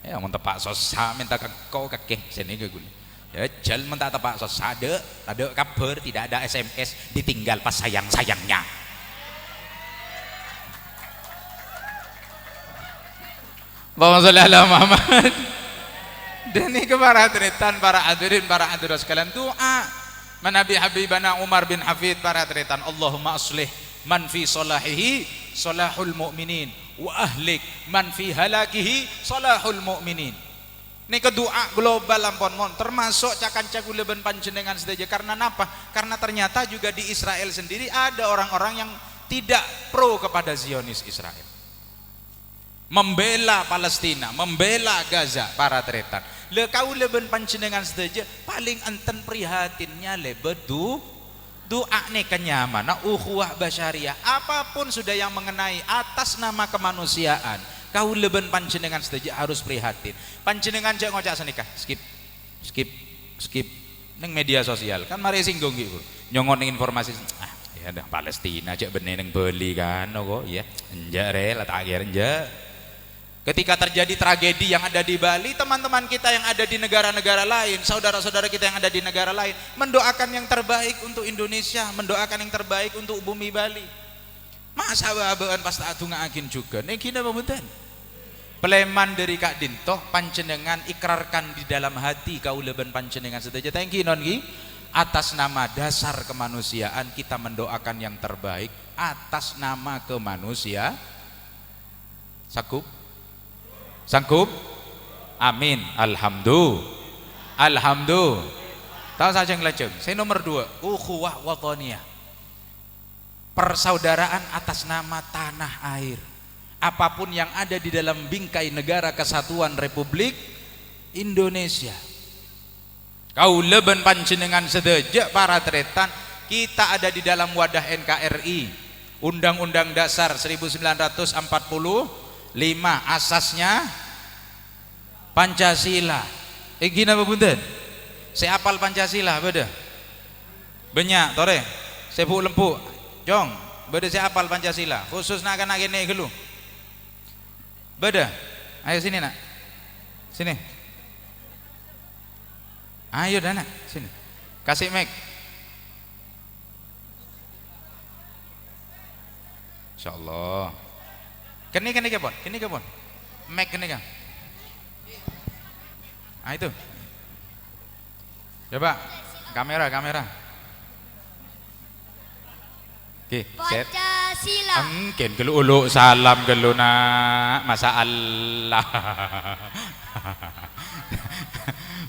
Ya mun tepak sosa minta kau kakek sini ke gula. Ya jal mentak tepak sos ada kabar, tidak ada SMS, ditinggal pas sayang-sayangnya. Allahumma sholli ala Muhammad. Dan ini para tretan, para hadirin, para hadirat sekalian, doa manabi habibana Umar bin Hafid para tretan, Allahumma aslih man fi salahihi salahul mu'minin wa ahlik man fi halakihi salahul mu'minin. Ini doa global ampun mon, termasuk cakan cakuleban panjenengan saja. Karena apa? Karena ternyata juga di Israel sendiri ada orang-orang yang tidak pro kepada Zionis Israel, membela Palestina, membela Gaza para tretan. Le kauleben panjenengan saja paling enten prihatinnya lebedu doa nih kenyamanan ukhuwah basyariah, apapun sudah yang mengenai atas nama kemanusiaan, kau leben panjenengan saja harus prihatin. Panjenengan jangan ngocak senikah skip neng media sosial kan mari singgung gitu nyongon informasi ya dah Palestina cek bener neng beli kan kok ya enjak rela tak kira enjak. Ketika terjadi tragedi yang ada di Bali, teman-teman kita yang ada di negara-negara lain, saudara-saudara kita yang ada di negara lain mendoakan yang terbaik untuk Indonesia, mendoakan yang terbaik untuk bumi Bali. Masa babaan pas tak ngaakin juga nih kina pemuten Pleman dari Kak Dintoh panjenengan ikrarkan di dalam hati kauleben panjenengan saja. Thank you non atas nama dasar kemanusiaan kita mendoakan yang terbaik atas nama kemanusiaan. Sanggup? Amin. Alhamdulillah. Tahu saja yang lajeng. Saya nomor 2, ukhuwah wataniyah. Persaudaraan atas nama tanah air. Apapun yang ada di dalam bingkai negara kesatuan Republik Indonesia. Kauleben panjenengan sedejak para tretan, kita ada di dalam wadah NKRI, Undang-Undang Dasar 1945, asasnya Pancasila. Gini apa bunten? Saya apal Pancasila beda. Banyak tore. Saya bu lempu. Jong, beda saya apal Pancasila. Khusus nak kena gini gelu. Beda. Ayo sini nak. Sini. Ayo dah nak. Sini. Kasih mic. Insyaallah. Kini kepon. Mic kini kan. Ah itu. Coba kamera. Oke, set. Pancasila. Mungkin gelu ulu salam gelu nak masalah.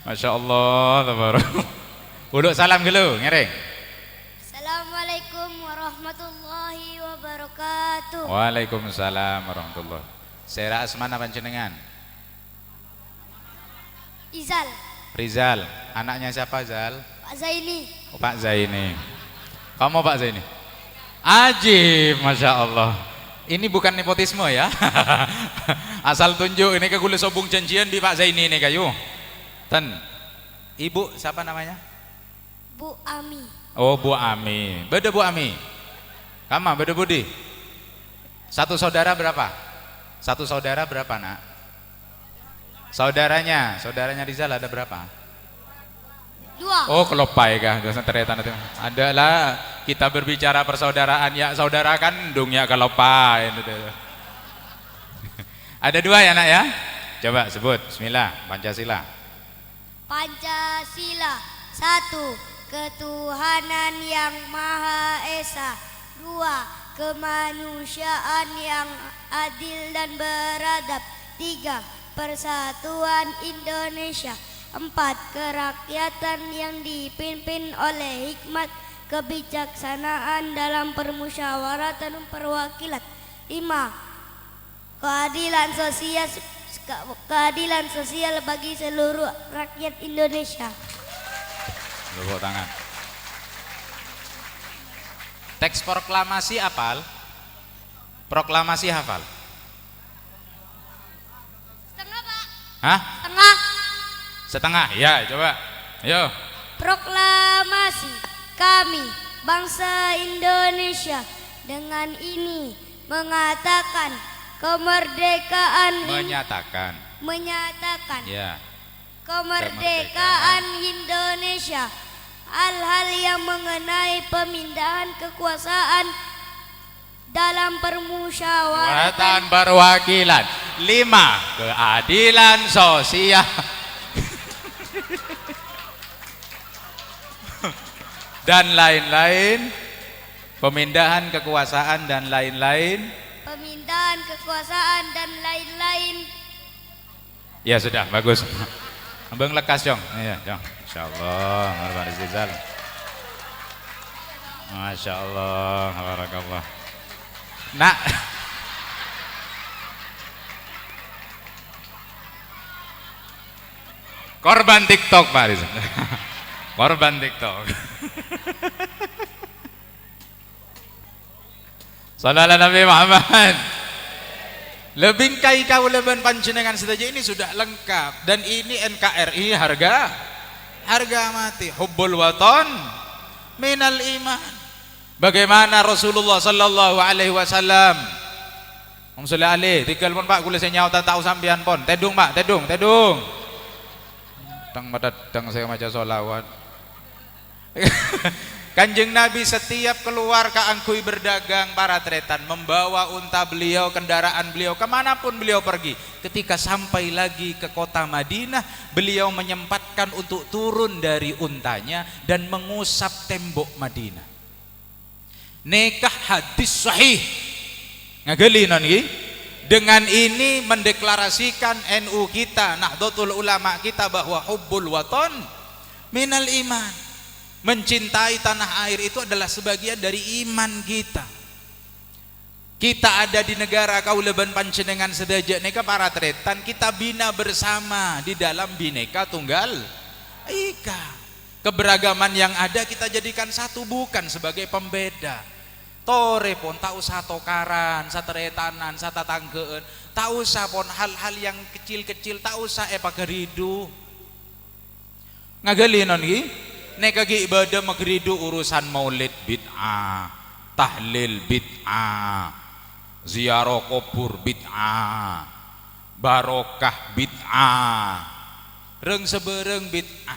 Masya Allah, tabarak. Ulu salam gelu ngereng. Assalamualaikum warahmatullahi wabarakatuh. Waalaikumsalam warahmatullahi. Saya asmana panjenengan. Izal. Rizal, anaknya siapa Zal? Pak Zaini. Oh, Pak Zaini. Kamu Pak Zaini? Ajib, Masya Allah. Ini bukan nepotisme ya. Asal tunjuk ini ke kule sobung janjian di Pak Zaini ini kayu. Ten. Ibu siapa namanya? Bu Ami. Oh Bu Ami. Beda Bu Ami. Kama beda Budi. Satu saudara berapa nak? Saudaranya Rizal ada berapa? 2. Oh kelopai kah? Adalah kita berbicara persaudaraan ya saudara kandung ya kelopai. Ada 2 ya nak ya? Coba sebut. Bismillah. Pancasila. Pancasila. 1. Ketuhanan yang Maha Esa. 2. Kemanusiaan yang adil dan beradab. 3. Persatuan Indonesia. 4. Kerakyatan yang dipimpin oleh hikmat kebijaksanaan dalam permusyawaratan perwakilan. 5. Keadilan sosial bagi seluruh rakyat Indonesia. Tepuk tangan. Teks proklamasi apal? Proklamasi hafal? Hah? Setengah. Ya, coba. Ayo. Proklamasi kami bangsa Indonesia dengan ini menyatakan kemerdekaan Menyatakan. menyatakan Ya. kemerdekaan Indonesia, hal-hal yang mengenai pemindahan kekuasaan dalam permusyawaratan perwakilan. 5. Keadilan sosial. Dan lain-lain. Pemindahan kekuasaan dan lain-lain. Pemindahan kekuasaan dan lain-lain. Ya sudah, bagus. Abang lekas Jong. Iya, Jong. Insyaallah, Marwan Rizal. Masya Allah, barakallah. Nak, korban TikTok Pak Rizal. Korban TikTok. Sallallahu Nabi Muhammad. Lebih kai kau leban panjenengan saja ini sudah lengkap, dan ini NKRI harga mati. Hubbul waton minal iman. Bagaimana Rasulullah sallallahu alaihi wasallam Sallallahu alaihi tinggal pun Pak kula saya nyautan tahu sampean pon. Tedung Pak, tedung. Tang madadang saya maca solawat. Kanjeng Nabi setiap keluar ke angkui berdagang para tretan, membawa unta beliau, kendaraan beliau, kemanapun beliau pergi. Ketika sampai lagi ke kota Madinah, beliau menyempatkan untuk turun dari untanya dan mengusap tembok Madinah. Nekah hadis sahih. Ngageli non nggih? Dengan ini mendeklarasikan NU kita, Nahdlatul Ulama kita, bahwa hubbul waton minal iman. Mencintai tanah air itu adalah sebagian dari iman kita. Kita ada di negara kauleban panjenengan sedaya neka para tretan, kita bina bersama di dalam Bhinneka Tunggal Ika. Keberagaman yang ada kita jadikan satu, bukan sebagai pembeda. Tore pun tak usah tokaran, sateretanan, satatanggeun, tak usah pun hal-hal yang kecil-kecil, tak usah pageridu. Ngagali non nggih? Nek kaki ibadah magridu urusan maulid bid'ah, tahlil bid'ah, ziarah kubur bid'ah, barokah bid'ah, reng sebereng bid'ah.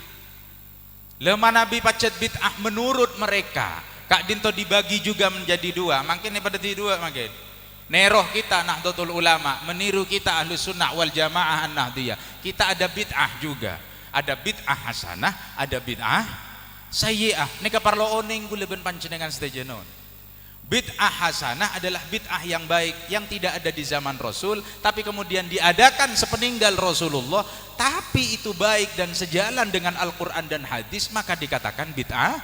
Lema Nabi pacet bid'ah menurut mereka. Kak Dinto dibagi juga menjadi dua. Makin pada di dua makin. Neroh kita Nahdlatul Ulama, meniru kita Ahlus Sunnah wal Jamaah An-Nahdliyah. Kita ada bid'ah juga. Ada bid'ah hasanah, ada bid'ah sayyi'ah. Nika parlo oning kuleban panjenengan sedajenon. Bid'ah hasanah adalah bid'ah yang baik yang tidak ada di zaman Rasul, tapi kemudian diadakan sepeninggal Rasulullah, tapi itu baik dan sejalan dengan Al-Qur'an dan hadis, maka dikatakan bid'ah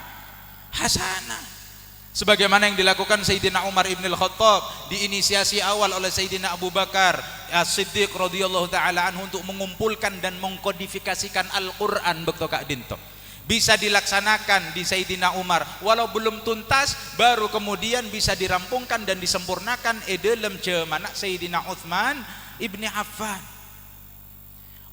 hasanah. Sebagaimana yang dilakukan Sayyidina Umar ibn al-Khattab, diinisiasi awal oleh Sayyidina Abu Bakar As-Siddiq radhiyallahu ta'ala anhu untuk mengumpulkan dan mengkodifikasikan Al-Quran bekto Kak Dinto. Bisa dilaksanakan di Sayyidina Umar, walau belum tuntas, baru kemudian bisa dirampungkan dan disempurnakan dalam cemana Sayyidina Utsman ibni Affan.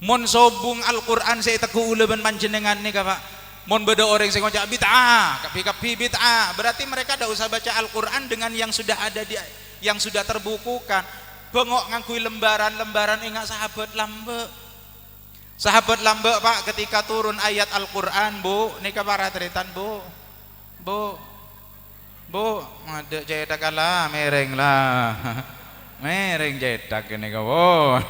Mon sobung Al-Quran saya teku uleban panjenengan nih Pak. Mon beda orang sing ngocak bid'ah, kapi bid'ah, berarti mereka tidak usah baca Al-Quran dengan yang sudah ada di, yang sudah terbukukan. Bengok ngangkui lembaran ingat sahabat lambe Pak, ketika turun ayat Al-Quran Bu, nika para teritan Bu, ada cetak lah, mereng lah, mereng cetak ini kawan.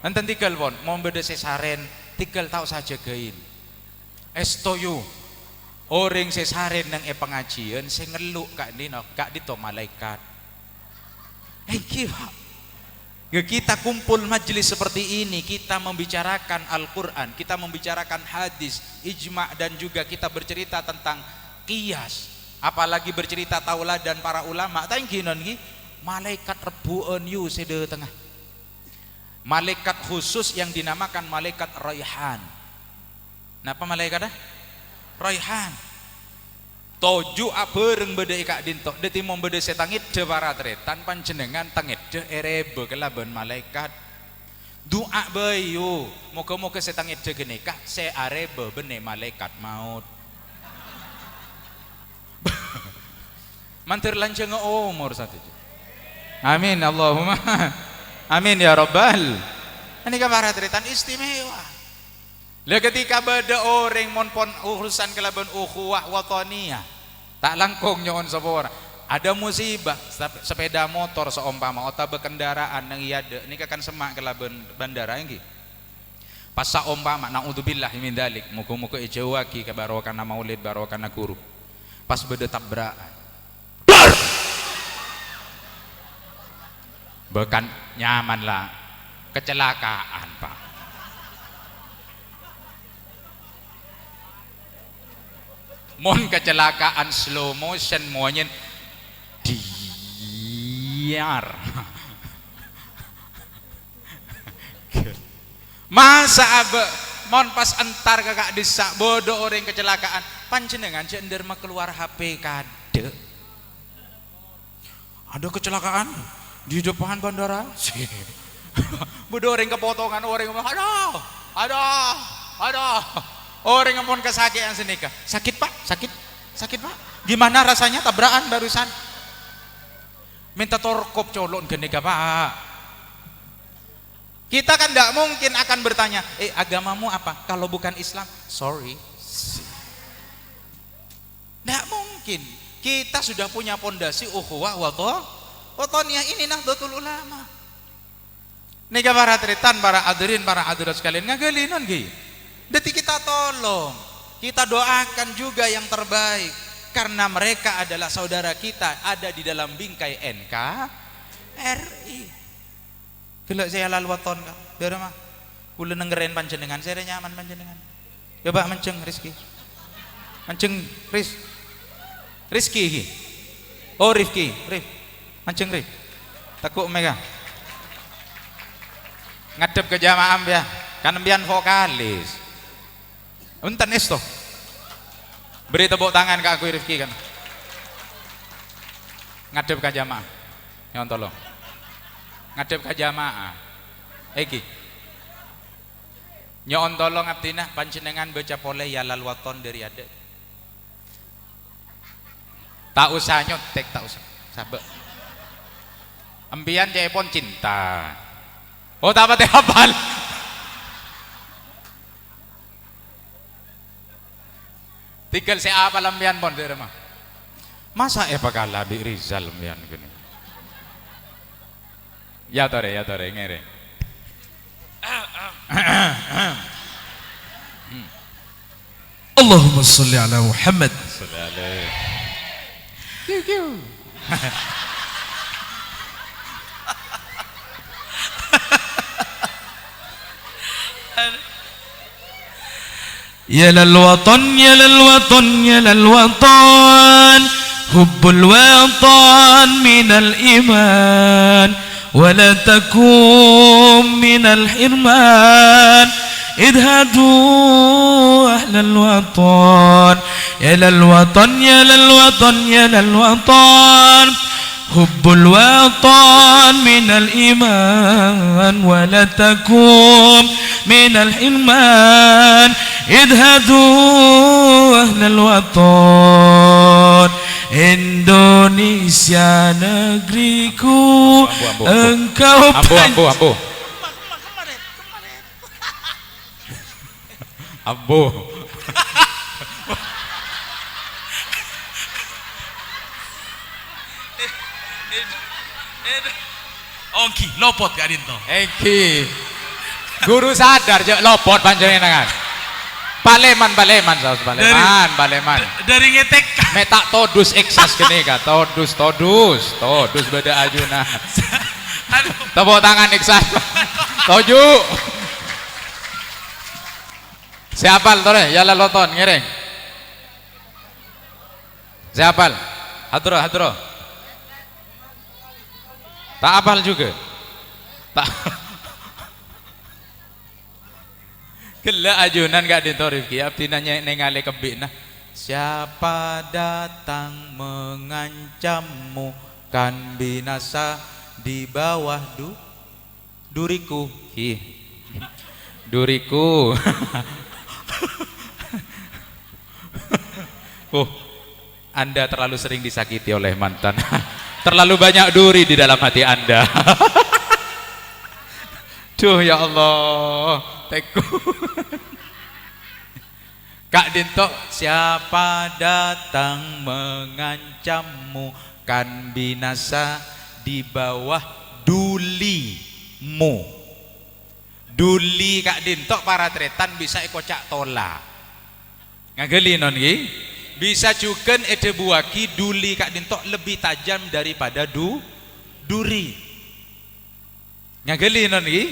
Enten tinggal pon, mau beda sesaren, tinggal tahu saja gain. Estoyu orang sesaren nang pengajian saya ngeluk kak dino kak dito malaikat Pak. Kita kumpul majelis seperti ini, kita membicarakan Al-Quran, kita membicarakan hadis, ijma', dan juga kita bercerita tentang qiyas, apalagi bercerita tauladan para ulama. Tangkinon ki malaikat rebuan yu sede tengah, malaikat khusus yang dinamakan malaikat Raihan. Napa malaikat Raihan toju abereng beda Kak Dinto deti mom beda setangit de para tretan panjenengan tangit de erebe kelaban malaikat doa bayu moga-moga setangit de genikah se arebe bene malaikat maut. Mantir lanceng umur satu. Amin Allahumma amin ya rabbal. Ini para tretan istimewa. Lah ketika beda orang monpon urusan kelaban ukhuwah wataniyah, tak langkung nyon sapa orang. Ada musibah sepeda motor seumpama atau berkendaraan nang iade nika kan semak kelaban bandara nggih. Pas saumpama naudzubillah min dzalik, muga-muga ijawaki ka barokana maulid barokana guru. Pas beda tabrakan. Bukan nyaman lah, kecelakaan Pak. Mon kecelakaan slow motion moanyen diar. Masa abe mon pas entar kakak desak bodoh orang kecelakaan panjenengan jender mah keluar HP kade. Ada kecelakaan di depan bandara. Bodoh orang kepotongan orang mah ada. Orang yang pun kesakitan senika. Sakit Pak, sakit Pak. Gimana rasanya tabrakan barusan? Minta torkop colon kenika Pak. Kita kan tidak mungkin akan bertanya, agamamu apa? Kalau bukan Islam, sorry. Tidak mungkin. Kita sudah punya pondasi ukhuwah wataniyah ini Nahdlatul Ulama. Nika para tretan, para hadirin, para hadirat sekalian ngagalinan nggih. Dadi kita tolong, kita doakan juga yang terbaik karena mereka adalah saudara kita ada di dalam bingkai NKRI. Gelek saya lalu waton ka. Biar mah. Kula nengeren panjenengan, saya nyaman panjenengan. Coba menceng Rizki. Menceng Rizki iki. Oh Rifki, Menceng Rif. Takut mega. Ngadep ke jamaah ya. Kan mbian vokalis. Unten esto. Beri tepuk tangan ke aku Rifki kan. Ngadep ke jamaah. Nyon tolong. Ngadep ke jamaah. Iki. Nyon tolong abdinah panjenengan baca pole ya lal waton dari ada. Tak usah nyotek, tak usah. Sabar. Empian cepon cinta. Oh tak apa hafal. Tinggal saya apa lambian pon di rumah. Masa bakal labi Rizal lambian gini. Ya tore ngere. Allahumma salli ala Muhammad. يا للوطن يا للوطن يا للوطن حب الوطن من الإيمان ولا تكن من الحرمان اذهبوا أهل الوطن يا للوطن يا للوطن يا للوطن حب الوطن من الإيمان ولا تكن من الحرمان اذهبوا أهل الوطن Indonesia negeriku engkau ambo Ongki lopot gak dinto Eki guru sadar jek lopot panjenengan Baleman saus Baleman dari ngetek metak todus eksas kene ka todus beda ajuna tepuk tangan eksas toju siapal tore ya laloton ngereng siapal hadro tak apal juga tak Gila ajunan gak ditorifki abdinanya nengale kebina siapa datang mengancammu kan binasa di bawah duriku duriku Anda terlalu sering disakiti oleh mantan terlalu banyak duri di dalam hati Anda Duh ya Allah teku Kak Dintok, siapa datang mengancammu kan binasa di bawah dulimu. Duli Kak Dintok para tretan bisa ikocak tola. Ngageli non nggih? Bisa juga ede buaki duli Kak Dintok lebih tajam daripada duri. Ngageli non nggih?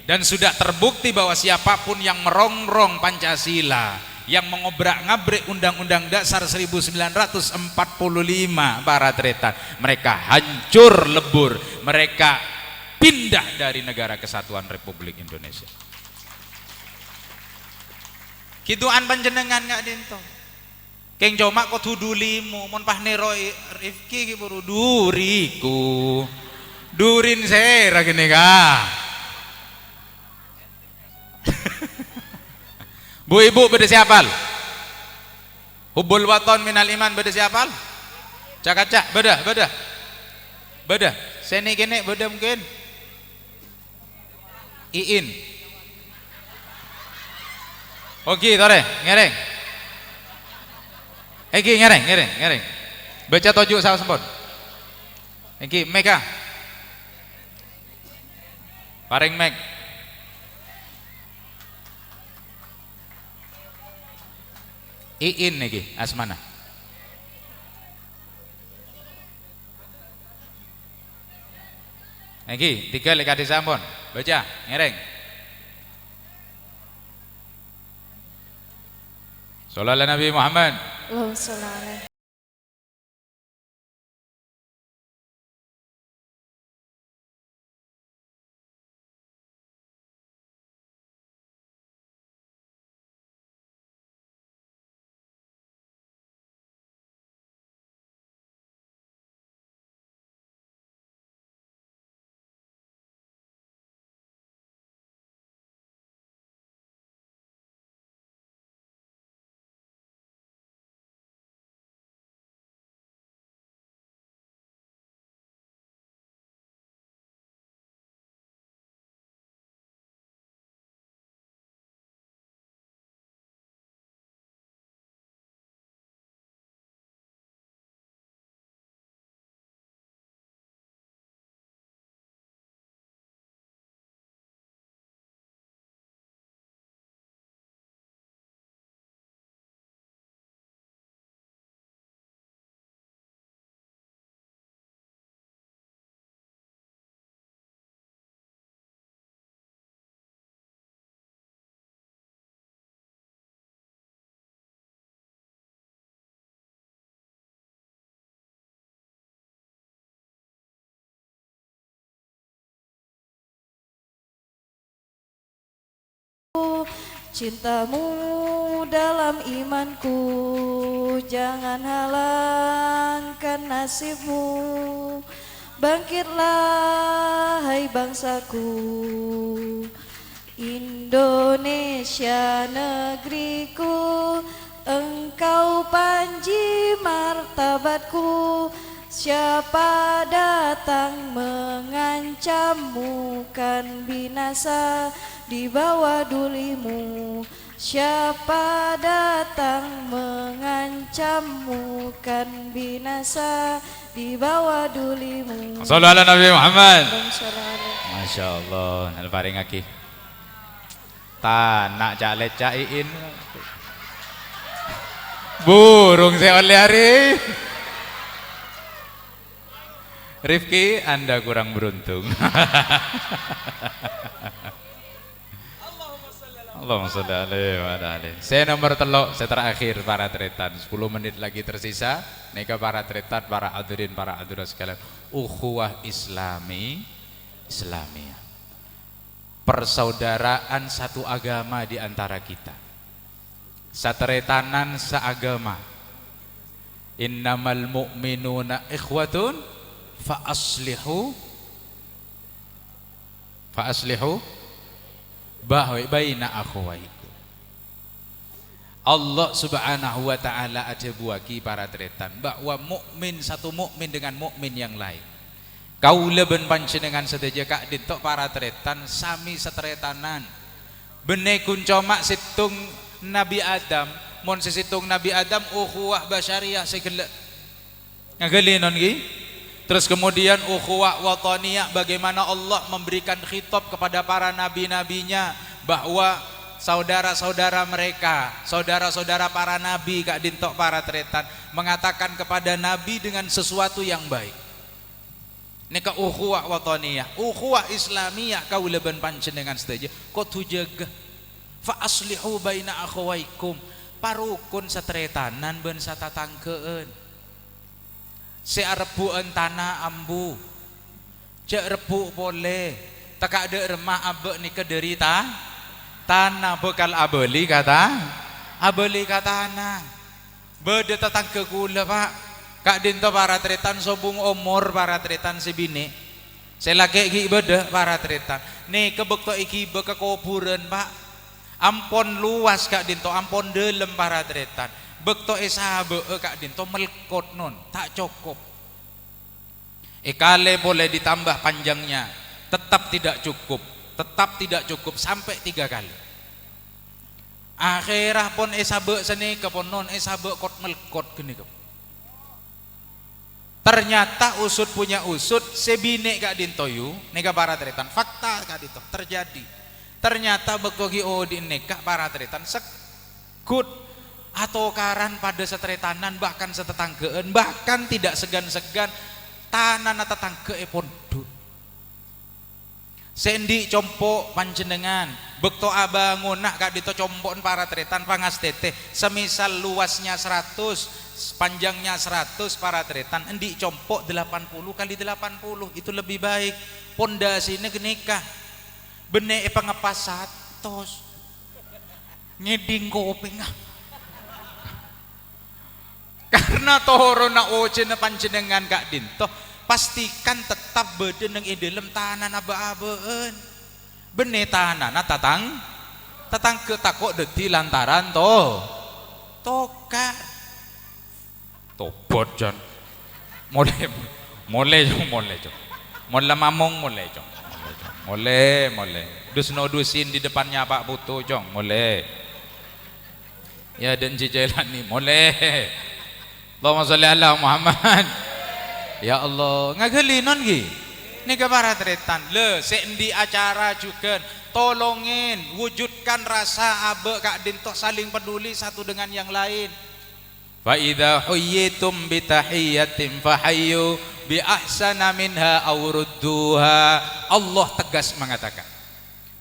Dan sudah terbukti bahwa siapapun yang merongrong Pancasila, yang mengobrak-ngabrik Undang-Undang Dasar 1945 para tretan, mereka hancur lebur, mereka pindah dari Negara Kesatuan Republik Indonesia. Kituan panjenengan Kak Dinto. Keng coma kok tudulimu, mon pahnero Rifki ki buru duriku. Durin sera gini kah? Bu ibu beda siapal? Hubul waton minal iman beda siapal? Cak-cak beda. Seni kene beda mungkin. Iin. Oke, tore, ngereng. Eki ngereng. Baca tojuk salah sempon. Eki meka. Paring mek. Iin niki asmana. Niki tiga lek ade sampun. Baca ngereng. Shallallahu Nabi Muhammad. Allahumma sholli alaihi. Cintamu dalam imanku, jangan halangkan nasibmu. Bangkitlah hai bangsaku, Indonesia negeriku, engkau panji martabatku. Siapa datang mengancammu kan binasa di bawah dulimu. Siapa datang mengancammu kan binasa di bawah dulimu. Sallallahu Nabi Muhammad. Masya Masya Allah. Alfaring aki. Tanak cak caiin. Burung saya oleh hari. Rifki, Anda kurang beruntung. Allahumma sholli alaihi wa alihi. Saya nomor telok, saya terakhir para tretan. 10 menit lagi tersisa. Nika para tretan, para hadirin, para hadirat sekalian. Ukhuwah Islamiyah. Persaudaraan satu agama di antara kita. Satretanan seagama. Innamal mu'minuna ikhwatun fa aslihu baina akhwaikum. Allah Subhanahu wa taala ada buaki para tretan bahwa mukmin satu mukmin dengan mukmin yang lain. Kaula ben panjenengan sedaya Kak Dintok para tretan sami setretanan. Bene kuncomak situng Nabi Adam, mon sesitung Nabi Adam ukhuwah basyariyah segala ngagalinon gi. Terus kemudian ukhuwah wataniyah, bagaimana Allah memberikan khitab kepada para nabi-nabinya bahwa saudara-saudara mereka, saudara-saudara para nabi kak dintok para tretan mengatakan kepada nabi dengan sesuatu yang baik. Nika ukhuwah wataniyah, ukhuwah islamiyah kau leben panjenengan sedaja kau tujaga fa aslihu baina akhawaikum, parukun satretanan ben satatangkeun. Searebuan tanah ambu cek rebu boleh tak ada remah abe nika derita tanah bekal abeli kata tanah beda tatang ke gula pak kak dinto para tretan sobung umur para tretan sebini selake gi beda para tretan nih kebekto iki beka kuburan pak ampon luas kak dinto ampon dalam para tretan bekto sahabe kak dinto melkot non tak cukup kale boleh ditambah panjangnya tetap tidak cukup sampai 3 kali akhirah pon sahabe seni kepon non sahabe kot melkot gini kep. Ternyata usut punya usut sebine kak dinto yu neka para tretan fakta kak dinto terjadi ternyata bekogi di neka para tretan sekut atau karan pada setretanan bahkan setetanggeun bahkan tidak segan-segan tanah tetangge pondu sendi compo panjenengan bekto abangunah kak dito compon para tretan pangas teteh semisal luasnya 100 panjangnya 100 para tretan endi compo 80 kali 80 itu lebih baik pondasinya genikah bene pengepas 100 ngeding kopeng karena toro na oce na panjenengan kak dinto pastikan tetap beda nang dalam tanah aba-abaan bene tanah na tatang ketakok deti lantaran tokar tobot jan mulai mamong mulai dus-dusin di depannya Pak Putu jong mulai ya dan jalan nih mulai Allahumma sholli ala Muhammad. Ya Allah, ngagalinon gi. Nika para tretan, le sendi acara juga tolongin wujudkan rasa abe kak dinto saling peduli satu dengan yang lain. Fa idza huyyitum bi tahiyyatin fahayyu bi ahsana minha aw rudduha. Allah tegas mengatakan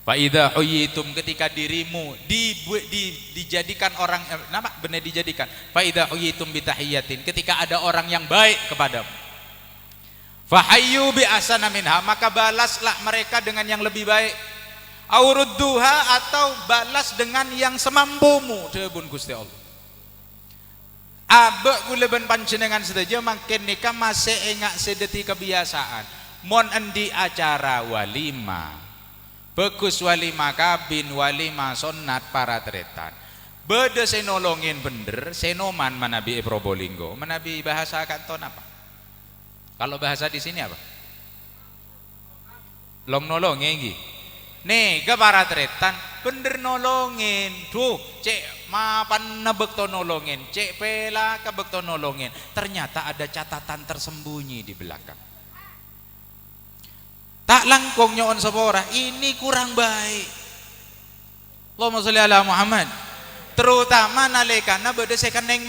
Fa'idha huyitum ketika dirimu dijadikan orang nama benar dijadikan fa'idha huyitum bitahiyyatin ketika ada orang yang baik kepadamu fahayyu bi ahsana minha maka balaslah mereka dengan yang lebih baik aurudduha atau balas dengan yang semampumu debun Gusti Allah abe kuleben panjenengan sedaja makin nikah masih engak sedeti kebiasaan mon endi acara walimah bagus walimah kabin walimah sunat para tretan beda senolongin bener senoman manabi Probolinggo manabi bahasa kanton apa kalau bahasa di sini apa long nolongin gi nih ke para tretan bener nolongin tuh cek mapan nebekto nolongin cek pela kebekto nolongin ternyata ada catatan tersembunyi di belakang tak langkong nyon sepora ini kurang baik Allahumma sholli ala Muhammad terutama nalikana beda sekan neng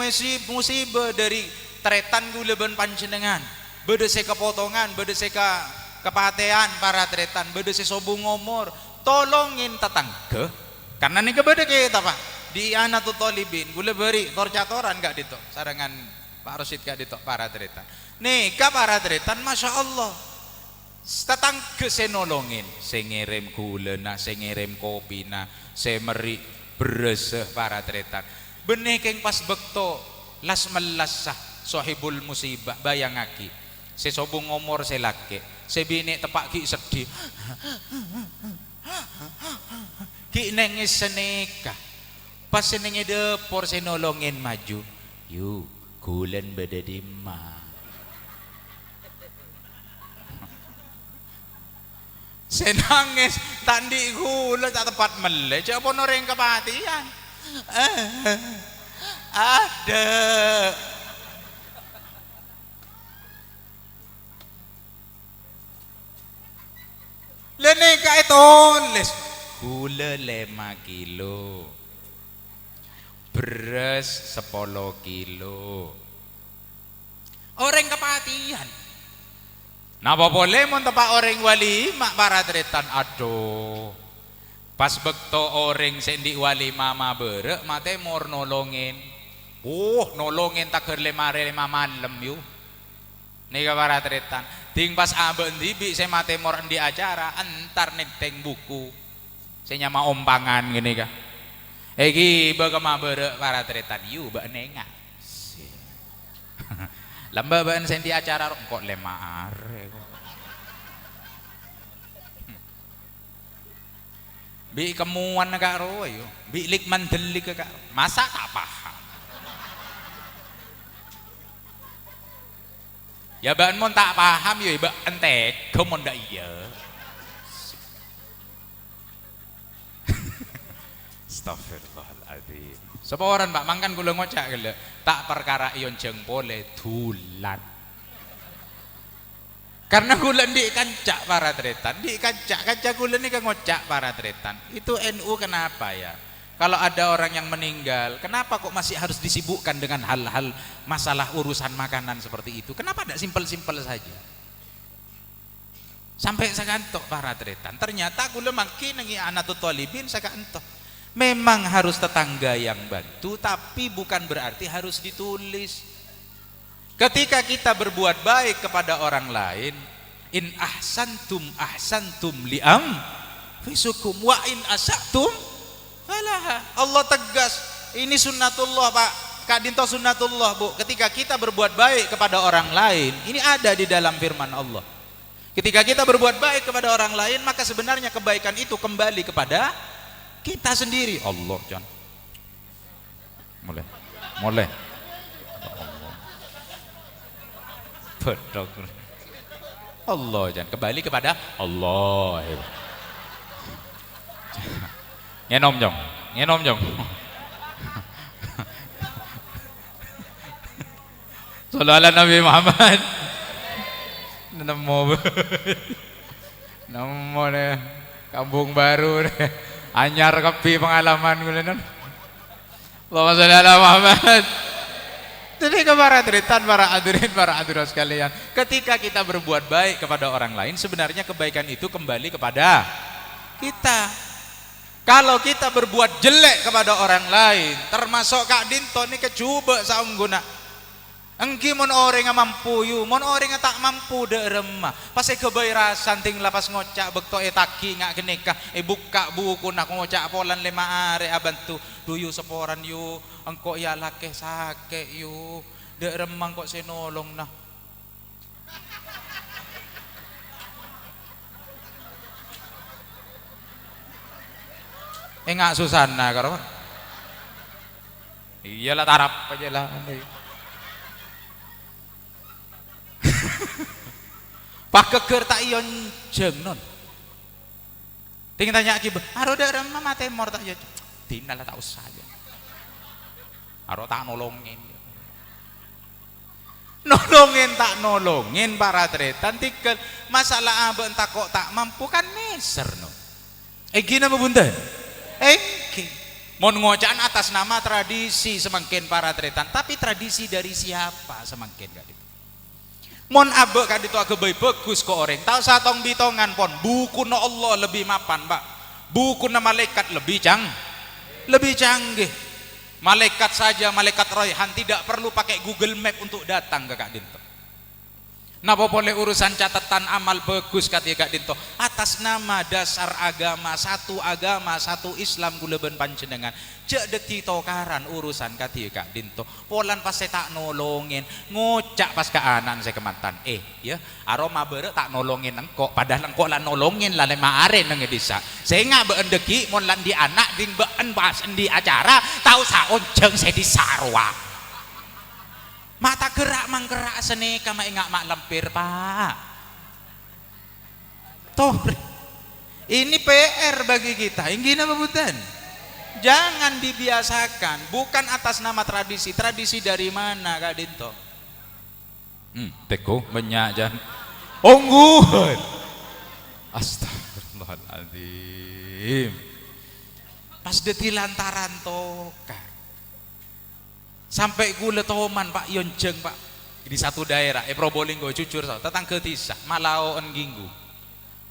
musibah dari tretan guleben panjenengan beda seka potongan beda seka kepatean para tretan beda sobung ngomor tolongin tetangga karena nih kebeda kita pak di Anatul Tolibin gule beri torcatoran gak ditok sarangan Pak Rosid gak ditok para tretan nih ka para tretan Masya Allah tetangga saya nolongin saya ngirim gula saya ngirim kopi saya meri bereseh para tretan benih keng pas bekto las melasah sohibul musibah bayangaki saya sobung ngomor saya laki saya bini tepak ki sedih ki nengis seneka pas senengnya depor saya nolongin maju yuk gulen beda di mah saya nangis tandi gula tak tepat meleh siapa orang kepatian Ada. Lene kae tulis gula 5 kilo, beras 10 kilo. Orang kepatihan. Napa boleh mun tepak orang wali mak para tretan aduh. Pas bekto orang sendi wali mama berek mate mor nolongin. Nolongin tak ger 5 malam yu. Nika para tretan. Ding pas ambe endi bi saya mate mor endi acara entar nenteng buku. Saya nyama ompangan gini kah. Iki bagaimana berek para tretan yu ba nenga. Lamba ban sendi acara kok 5 are kok. Bi kemuan kak ro yo, bi lik mandelik kak. Masa tak paham. Ya ban mon tak paham yo ba entek, kemon ndak iya. Astagfirullahaladzim. Sapa orang Pak mangkan kula ngocak gele, tak perkara iyon jengpole dulan. Karena kula ndik kancak para tretan, ndik kancak kula nika ngocak para tretan. Itu NU kenapa ya? Kalau ada orang yang meninggal, kenapa kok masih harus disibukkan dengan hal-hal masalah urusan makanan seperti itu? Kenapa tidak simpel-simpel saja? Sampai saya kantok para tretan. Ternyata kula makin nengi Anatut Thalibin saya kantok. Memang harus tetangga yang bantu, tapi bukan berarti harus ditulis. Ketika kita berbuat baik kepada orang lain, in ahsantum li'am fisukum wa in asatum falaha. Allah tegas, ini sunnatullah Pak Kak Dinto, sunnatullah Bu. Ketika kita berbuat baik kepada orang lain, ini ada di dalam firman Allah. Ketika kita berbuat baik kepada orang lain, maka sebenarnya kebaikan itu kembali kepada kita sendiri. Allah John. Mulai. Bedok. Allah John, kembali kepada Allah. Ngenom jong. Sallallahu ala Nabi Muhammad. Nemu deh, kampung baru deh. Anyar kepi pengalaman gue non. Allahumma sholli ala Muhammad. Jadi para tretan, para hadirin sekalian, ketika kita berbuat baik kepada orang lain, sebenarnya kebaikan itu kembali kepada kita. Kalau kita berbuat jelek kepada orang lain, termasuk Kak Dinto ini kecoba saungguna. Engki mon orang mampu yu, mon orang tak mampu de remah. Pas kebairasan ting lapas ngocak bekto taki ngak kenikah buka buku nak ngocak polan 5 are abantu duyu seporan yu engko ya lakeh sake yu de remang kok senolong nah. Ngak Susana karo. Iyalah tarap aja lah. Pak keker tak iyon jeng non. Tinggal tanya ki, aro dak remah mate mor tak ya. Dinal tak usah ya. Aro tak nolongin. Nolongin para tretan tikel masalah aben tak kok tak mampu kan meser no. Gina mabunten. Mon ngocaan atas nama tradisi semangkin para tretan, tapi tradisi dari siapa semangkin gak itu? Mon abe kan itu agak bagus kok orang. Tahu satong bitongan pon. Buku no Allah lebih mapan Pak. Buku no malaikat lebih canggih. Malaikat saja, malaikat Raihan tidak perlu pakai Google Map untuk datang ke Kak Dinto. Napa boleh urusan catatan amal bagus kata Kak Dinto atas nama dasar agama satu Islam kuleben panjenengan cek deti tokaran urusan kata Kak Dinto polan pas saya tak nolongin ngocak pas ke anan saya kemantan ya aroma bere tak nolongin engkok padahal engkok lah nolongin lah 5 are nang desa saya nggak beendeki mon lan di anak ding been pas di acara tahu saonceng saya di sarwa. Mata gerak manggerak seni kama ingat mak lempir Pak. Toh ini PR bagi kita. Inggih napa buten? Jangan dibiasakan, bukan atas nama tradisi. Tradisi dari mana Kak Dinto? Teko banyak jangan. Ongguan. Astagfirullahaladzim. Pas deti lantaran toka. Sampai gula toman Pak Yonjeng Pak di satu daerah Probolinggo jujur tetangga tisah Malao Enginggu.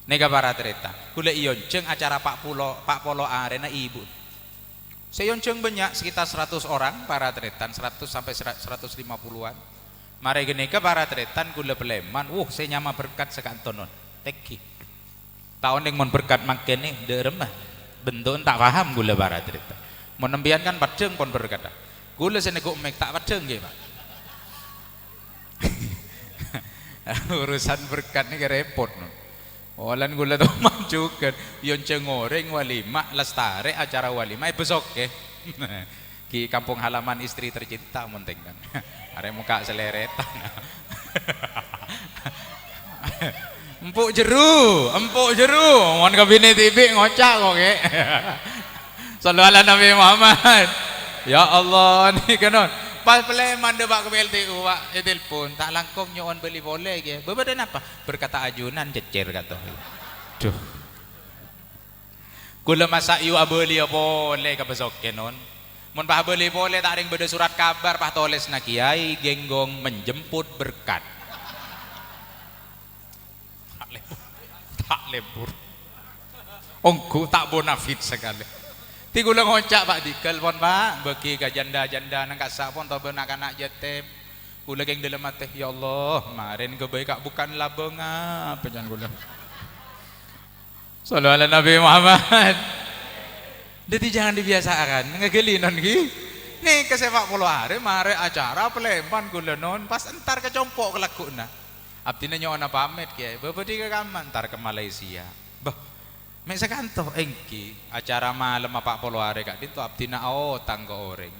Nega para tereta. Gula Yonjeng acara Pak Polo Arena ibu. Seyonceng banyak sekitar 100 orang para tretan 100 sampai 150-an. Mari gini ke para tretan gula peleman. Saya nyama berkat sekantonon. Teki. Tahun yang mau berkat makin nih deremah. Bentuk tak paham gula para tretan. Mau nembian kan padeng pun berkat. Gula senegok mek tak padeng gitu Pak. Urusan berkat nih repot. Olan gula tuh majukan, yonceng goreng walimah, lestare acara walimah besok ke, di kampung halaman istri tercinta monting kan, are muka seleretan, empuk jeru, mohon kabine TV ngocak kok ke, sallallahu ala Nabi Muhammad, ya Allah nih kanon. Pas peleman debak ke PLTU Pak, telepon tak langkong nyoon beli boleh ge. Bebadan apa? Berkata ajunan cecer kata. Duh. Kula masak yu abeli boleh ka besok kenon. Mun pak beli boleh tak ring beda surat kabar pak tulis na kiai genggong menjemput berkat. Tak lebur. Ongku tak bonafit sekali. Ti gula ngocak Pak dikel pon Pak bagi ka janda-janda nang kasak pon to anak jetem gula geng dalam teh ya Allah marin kebaik kak bukan labenga penjan gula sallallahu ala Nabi Muhammad. Jadi jangan dibiasakan ngegelinon ki nih ke sepak bola hari mare acara pelempan gula non pas entar ke compok kelakuna abdina nyoona pamit kiai bebedi ke kaman entar ke Malaysia bah. Mek sekanto engki acara malam Pak Polo are Kak Dinto abdina tangga oreng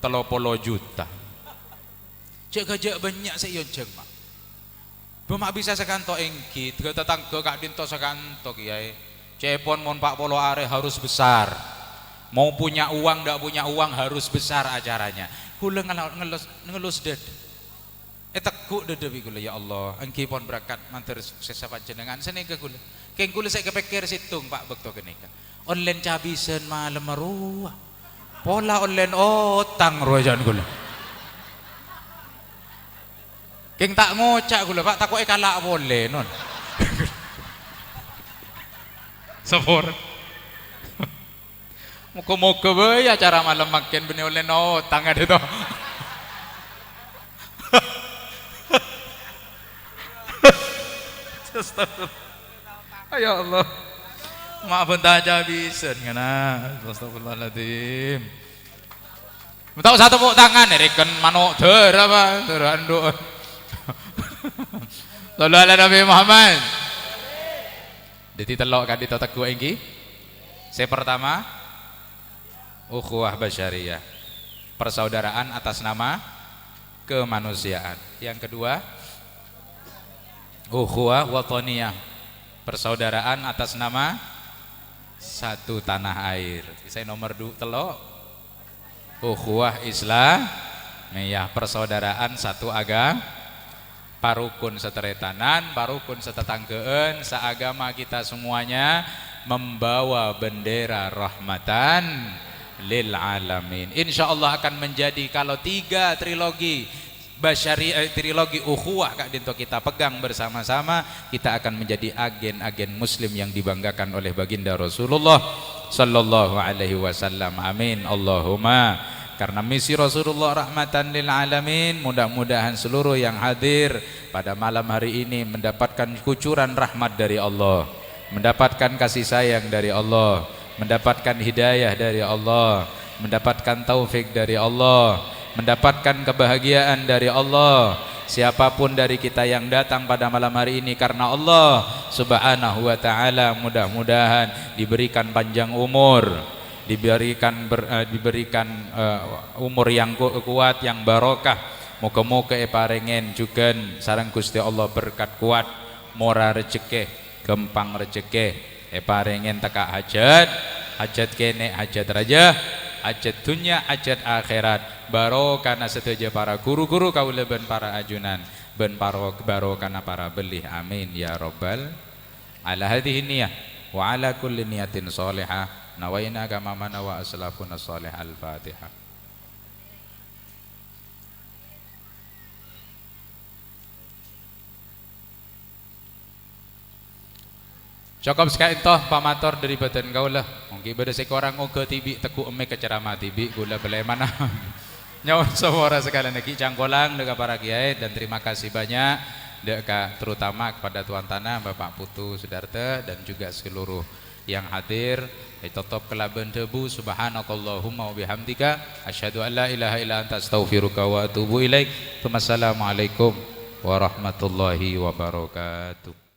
30 juta. Cek gajak banyak seyonceng Pak. Bemak bisa sekanto engki tiga tetangga Kak Dinto sekanto kiai. Cepon mon Pak Polo are harus besar. Mau punya uang ndak punya uang harus besar acaranya. Kula ngelus ded. Tekuk dedewi kula ya Allah. Engki pon berkat mantir sukses panjenengan senega kula. Keng kula saya kepikir situng Pak bekto kenika. Online cabisen malam maruah. Pola online otang rojan kula. Keng tak ngocak kula Pak takoke kalak boleh non. Sapor. Muka-muka bae acara malam makin beni online otang ada to. Ya Allah, maaf entah habisan kena. Astagfirullahaladzim. Tahu satu tepuk tangan reken manuk der apa deranduk. Sallallahu ala Nabi Muhammad. Jadi telok kan ditoteku engki. Saya pertama ukhuwah basyariyah. Persaudaraan atas nama kemanusiaan. Yang kedua ukhuwah wataniyah. Persaudaraan atas nama satu tanah air. Saya nomor 2 telok ukhuwah Islamiyah, persaudaraan satu agama, parukun seteretanan, parukun setetanggeun, seagama kita semuanya membawa bendera rahmatan lil alamin. Insyaallah akan menjadi kalau 3 trilogi trilogi ukhuwah Kak Dinto kita pegang bersama-sama, kita akan menjadi agen-agen muslim yang dibanggakan oleh baginda Rasulullah sallallahu alaihi wasallam. Amin Allahumma. Karena misi Rasulullah rahmatan lil alamin, mudah-mudahan seluruh yang hadir pada malam hari ini mendapatkan kucuran rahmat dari Allah, mendapatkan kasih sayang dari Allah, mendapatkan hidayah dari Allah, mendapatkan taufik dari Allah, mendapatkan kebahagiaan dari Allah. Siapapun dari kita yang datang pada malam hari ini karena Allah subhanahu wa ta'ala, mudah-mudahan diberikan panjang umur, diberikan umur yang kuat, yang barokah. Moga-moga parengen juga sareng Gusti Allah berkat kuat, murah rezeki, gampang rezeki, parengen teka hajat, hajat kene hajat raja, hajat dunya hajat akhirat. Barokana setuju para guru-guru kaula ben para ajunan, ben barokana para belih. Amin ya rabbal. Ala hadhihi niyah wa ala kulli niyatin salihah nawaina kama mana wa aslafuna salih. Al-Fatihah. Cukup sekali toh pamator dari badan kau lah. Mungkin pada sekorang uga tibi teku eme kecerama tibi gula belai mana. Nyawa semua sekalian lagi cangkolang dengan para kiai dan terima kasih banyak dekat terutama kepada Tuan Tanah Bapak Putu Sudarta dan juga seluruh yang hadir. Tetap kelaban debu subhanakallahumma wa bihamdika asyhadu an la ilaha illa anta astaghfiruka wa atubu ilaik. Wassalamualaikum warahmatullahi wabarakatuh.